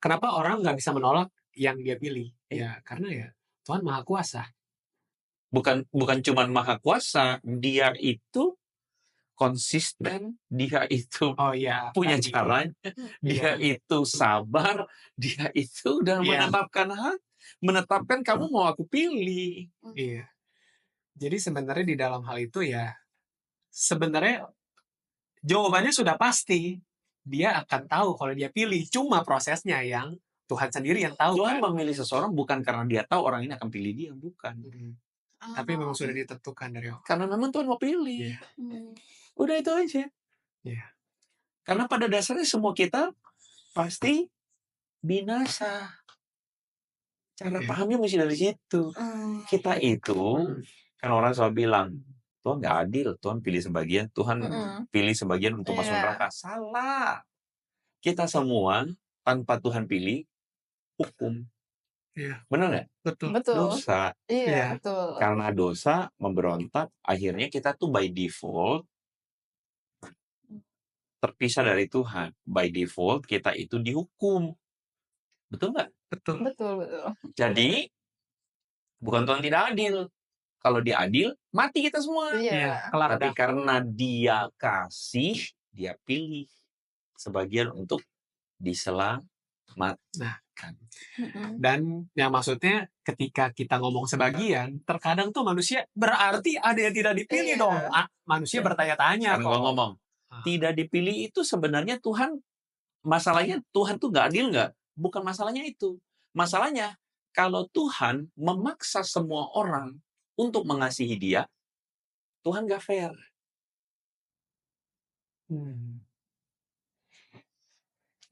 kenapa orang nggak bisa menolak yang dia pilih? Ya karena ya Tuhan Maha Kuasa. Bukan cuma maha kuasa, dia itu konsisten, dia itu Oh iya, punya tadi. caranya, dia Iya. itu sabar, dia itu udah Iya. menetapkan kamu mau aku pilih. Iya. Jadi sebenarnya di dalam hal itu ya, sebenarnya jawabannya sudah pasti. Dia akan tahu kalau dia pilih. Cuma prosesnya yang Tuhan sendiri yang tahu Tuhan kan. memilih seseorang bukan karena dia tahu orang ini akan pilih dia, bukan. Tapi memang sudah ditentukan dari awal. Karena memang Tuhan mau pilih. Iya. Udah itu aja. Iya. Karena pada dasarnya semua kita pasti binasa. Cara Iya. pahamnya mesti dari situ. Kita itu, kan orang selalu bilang, Tuhan nggak adil, Tuhan pilih sebagian, Tuhan pilih sebagian untuk masuk Iya. neraka. Salah. Kita semua tanpa Tuhan pilih, hukum. Iya. Benar nggak? Betul. Betul. Dosa. Iya, Iya. betul. Karena dosa, memberontak, akhirnya kita tuh by default terpisah dari Tuhan. By default kita itu dihukum. Betul nggak? Betul. Betul, betul. Jadi, bukan Tuhan tidak adil. Kalau dia adil, mati kita semua. Iya. Kelar Tapi dah. karena dia kasih, dia pilih sebagian untuk diselamatkan. Dan yang maksudnya ketika kita ngomong sebagian, terkadang tuh manusia berarti ada yang tidak dipilih Iya. dong. Manusia bertanya-tanya Kan kok. gua ngomong, tidak dipilih itu sebenarnya Tuhan, masalahnya Tuhan tuh nggak adil nggak? Bukan masalahnya itu. Masalahnya, kalau Tuhan memaksa semua orang untuk mengasihi dia, Tuhan nggak fair.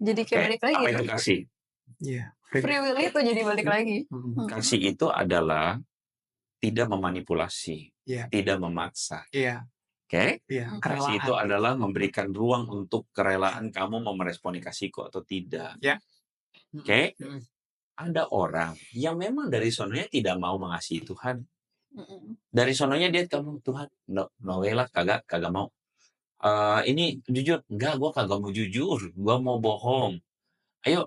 Jadi kayak balik lagi. Apa itu kasih? Iya. Free will itu jadi balik lagi. Kasih itu adalah tidak memanipulasi, Iya. tidak memaksa. Iya. Oke? Iya. Kasih itu adalah memberikan ruang untuk kerelaan kamu mau meresponi kasihku atau tidak. Ya. Oke? Ada orang yang memang dari sononya tidak mau mengasihi Tuhan. Dari sononya dia kamu Tuhan, no way lah, kagak mau. Ini jujur, enggak, gue kagak mau jujur, gue mau bohong. Ayo,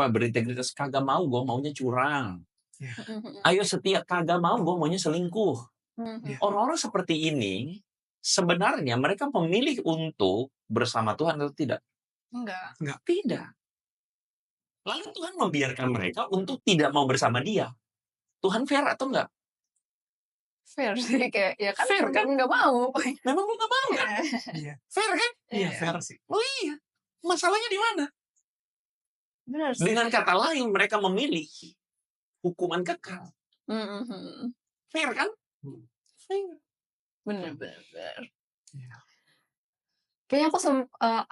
berintegritas, kagak mau, gue maunya curang. Ayo setia, kagak mau, gue maunya selingkuh. Orang-orang seperti ini sebenarnya mereka memilih untuk bersama Tuhan atau tidak? Enggak. Tidak. Lalu Tuhan membiarkan mereka untuk tidak mau bersama dia. Tuhan fair atau enggak? Fair sih, kayak ya kan Fair kan? nggak mau. Memang lu nggak mau kan? Iya. Fair kan? Iya, fair sih. Oh iya. Masalahnya di mana? Benar sih. Dengan kata lain, mereka memilih hukuman kekal. Fair kan? Fair. Benar. Iya. Kayaknya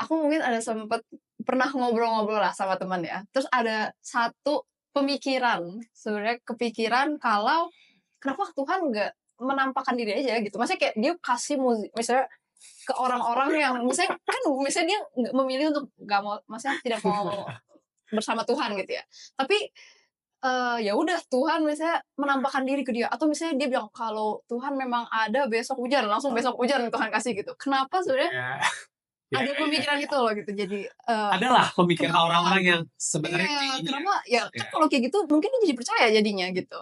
aku mungkin ada sempet pernah ngobrol-ngobrol lah sama teman ya. Terus ada satu pemikiran, sebenarnya kepikiran kalau kenapa Tuhan nggak menampakkan diri aja gitu. Maksudnya kayak dia kasih misalnya ke orang-orang yang misalnya dia nggak memilih untuk nggak mau, maksudnya tidak mau bersama Tuhan gitu ya. Tapi ya udah Tuhan misalnya menampakkan diri ke dia, atau misalnya dia bilang kalau Tuhan memang ada besok hujan, langsung besok hujan Tuhan kasih gitu. Kenapa sebenarnya ada pemikiran gitu loh gitu. Jadi adalah pemikiran orang-orang yang sebenarnya kenapa ya kan kalau kayak gitu mungkin dia jadi percaya jadinya gitu.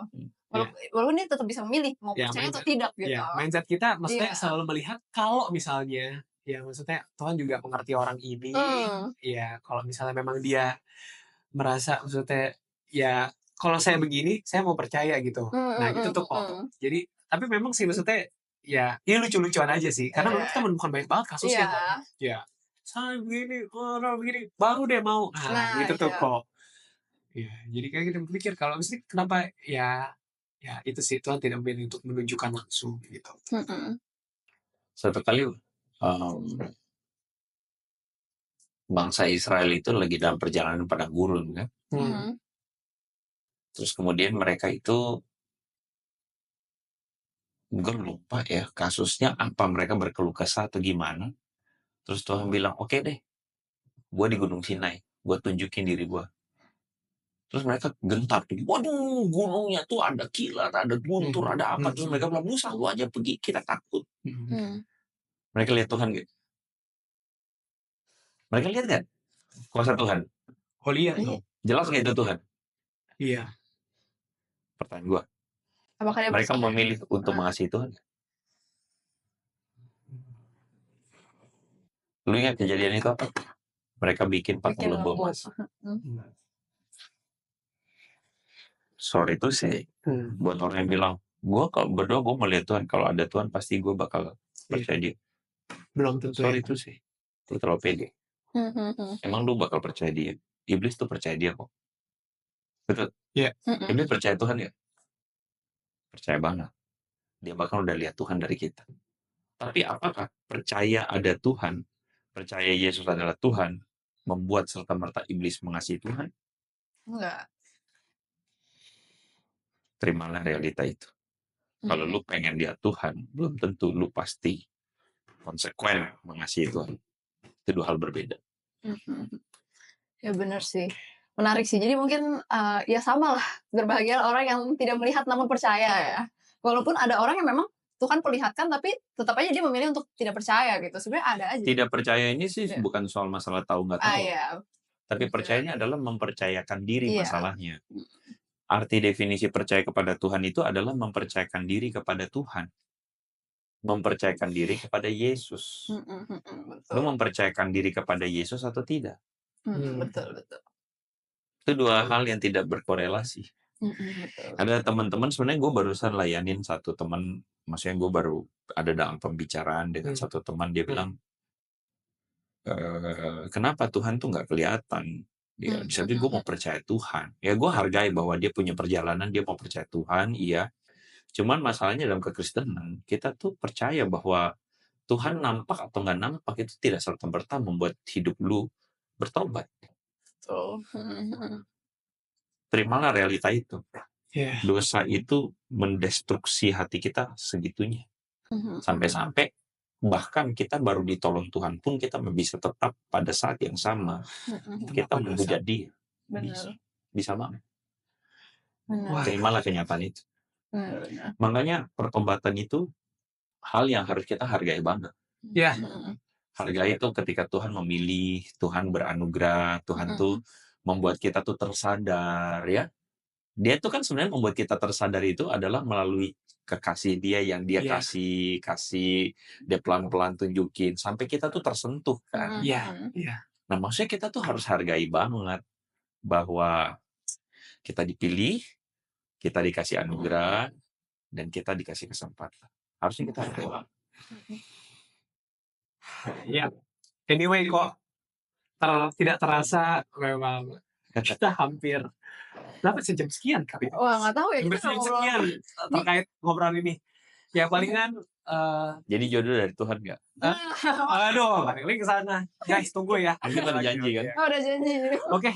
Walaupun dia tetap bisa memilih mau percaya atau tidak gitu. Ya, mindset kita maksudnya selalu melihat kalau misalnya ya maksudnya Tuhan juga mengerti orang ini. Ya, kalau misalnya memang dia merasa maksudnya ya kalau saya begini saya mau percaya gitu. Nah, itu tuh kok. Jadi tapi memang sih maksudnya ya ini lucu-lucuan aja sih karena memang kita menemukan banyak banget kasusnya kok. Ya. Saya begini, orang begini baru deh mau. Nah, gitu tuh kok. Ya, jadi kayak kita berpikir kalau mesti kenapa ya itu sih Tuhan tidak memilih untuk menunjukkan langsung gitu. Satu kali bangsa Israel itu lagi dalam perjalanan padang gurun kan. Terus kemudian mereka itu gue lupa ya kasusnya apa, mereka berkeluh kesah atau gimana. Terus Tuhan bilang, oke deh, gue di Gunung Sinai, gue tunjukin diri gue. Terus mereka gentar tuh. Waduh, gunungnya tuh ada kilat, ada guntur, ada apa. Terus mereka bilang, Musa lu aja pergi, kita takut. Mereka lihat Tuhan gitu. Mereka lihat kan kuasa Tuhan. Oh lihat Iya. dong. Jelas nggak itu Tuhan? Iya. Pertanyaan gua. Apakah dia Mereka bersama? memilih untuk mengasihi Tuhan. Lu ingat kejadian itu apa? Mereka bikin patung lembu emas. Sorry itu sih buat orang yang bilang, gue kalau berdoa gue melihat Tuhan, kalau ada Tuhan pasti gue bakal percaya dia. Belum tentu. Sorry itu sih, lu terlalu pede. Emang lu bakal percaya dia? Iblis tuh percaya dia kok. Betul? Iya. Iblis percaya Tuhan ya? Percaya banget. Dia bahkan udah lihat Tuhan dari kita. Tapi apakah percaya ada Tuhan, percaya Yesus adalah Tuhan, membuat serta-merta iblis mengasihi Tuhan? Enggak. Terimalah realita itu. Kalau lu pengen dia Tuhan, belum tentu lu pasti konsekuen mengasihi Tuhan. Itu dua hal berbeda. Ya benar sih. Menarik sih. Jadi mungkin ya sama lah. Berbahagia orang yang tidak melihat namun percaya ya. Walaupun ada orang yang memang Tuhan perlihatkan tapi tetap aja dia memilih untuk tidak percaya gitu. Sebenarnya ada aja. Tidak percaya ini sih Iya. bukan soal masalah tahu nggak tahu. Iya. Tapi Betul. percayanya adalah mempercayakan diri Iya. masalahnya. Arti definisi percaya kepada Tuhan itu adalah mempercayakan diri kepada Tuhan. Mempercayakan diri kepada Yesus. Betul. Lu mempercayakan diri kepada Yesus atau tidak? Betul. Itu dua hal yang tidak berkorelasi. Betul. Ada teman-teman, sebenarnya gue barusan layanin satu teman, maksudnya gue baru ada dalam pembicaraan dengan satu teman, dia bilang, kenapa Tuhan tuh nggak kelihatan? Ya, di satu gue mau percaya Tuhan. Ya gue hargai bahwa dia punya perjalanan, dia mau percaya Tuhan, iya. Cuman masalahnya dalam kekristenan, kita tuh percaya bahwa Tuhan nampak atau nggak nampak itu tidak serta-merta membuat hidup lu bertobat. Betul. Terimalah realita itu. Yeah. Dosa itu mendestruksi hati kita segitunya. Sampai-sampai bahkan kita baru ditolong Tuhan pun kita bisa tetap pada saat yang sama kita menghujat dia. Bisa banget. Terimalah kenyataan itu. Makanya pertobatan itu hal yang harus kita hargai banget. Ya. Hargai itu ketika Tuhan memilih, Tuhan beranugerah, Tuhan tuh membuat kita tuh tersadar ya. Dia tuh kan sebenarnya membuat kita tersadar itu adalah melalui kekasih dia yang dia kasih, dia pelan-pelan tunjukin sampai kita tuh tersentuh kan. Iya. Nah, maksudnya kita tuh harus hargai banget bahwa kita dipilih, kita dikasih anugerah, dan kita dikasih kesempatan. Harusnya kita hargai banget. Ya. Anyway kok tidak terasa memang kita hampir berapa sejam sekian kali. Wah, nggak tahu ya. Hampir Kita sejam sekian terkait ngobrol ini. Ya palingan jadi jodoh dari Tuhan nggak? Aduh, balik lagi ke sana. Guys, tunggu ya. Kita udah janji kan? Oh, udah janji. Oke.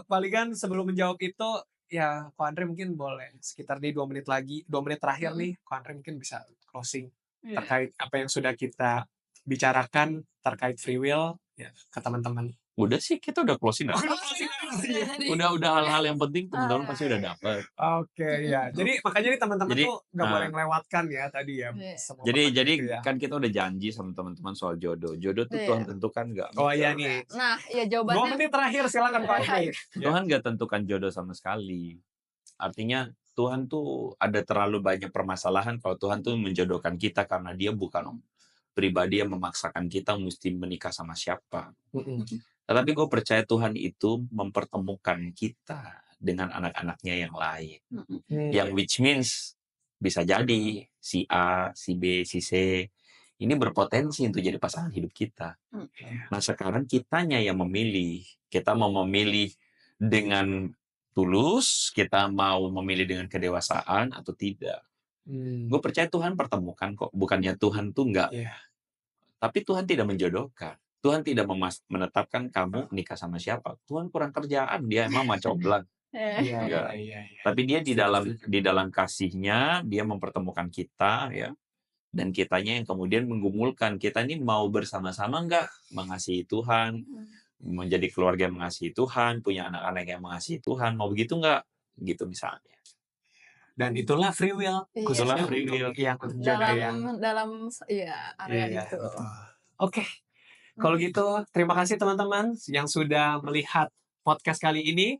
Palingan sebelum menjawab itu ya Ko Andre mungkin boleh sekitar di 2 menit lagi, 2 menit terakhir nih Ko Andre mungkin bisa closing terkait apa yang sudah kita bicarakan terkait free will ya ke teman-teman. Udah sih kita udah closing. Udah hal-hal yang penting teman-teman pasti udah dapat. Oke, ya. Jadi makanya nih teman-teman tuh nggak boleh melewatkan ya tadi ya. Jadi kan kita udah janji sama teman-teman soal jodoh. Jodoh tuh Tuhan tentukan nggak? Oh iya nih. Nah, ya jawabannya. 2 menit terakhir silakan Pak. Tuhan nggak tentukan jodoh sama sekali. Artinya Tuhan tuh ada terlalu banyak permasalahan kalau Tuhan tuh menjodohkan kita karena Dia bukan pribadi yang memaksakan kita mesti menikah sama siapa. Tetapi gue percaya Tuhan itu mempertemukan kita dengan anak-anaknya yang lain. Yang which means bisa jadi si A, si B, si C ini berpotensi untuk jadi pasangan hidup kita. Nah sekarang kitanya yang memilih. Kita mau memilih dengan tulus, kita mau memilih dengan kedewasaan atau tidak. Gue percaya Tuhan pertemukan kok. Bukannya Tuhan tuh enggak. Tapi Tuhan tidak menjodohkan. Tuhan tidak menetapkan kamu nikah sama siapa. Tuhan kurang kerjaan. Dia emang macoblang. Iya. Tapi dia di dalam kasihnya, dia mempertemukan kita ya. Dan kitanya yang kemudian menggumulkan. Kita ini mau bersama-sama enggak mengasihi Tuhan. menjadi keluarga yang mengasihi Tuhan, punya anak-anak yang mengasihi Tuhan, mau begitu nggak? Gitu misalnya. Dan itulah free will, Iya. khususnya Itulah free will. untuk yang jodoh yang dalam area Iya, itu. betul. Oke, kalau gitu terima kasih teman-teman yang sudah melihat podcast kali ini.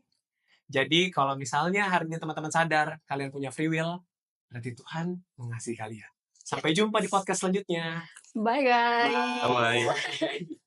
Jadi kalau misalnya hari ini teman-teman sadar kalian punya free will, berarti Tuhan mengasihi kalian. Sampai jumpa di podcast selanjutnya. Bye guys. Bye-bye. Bye.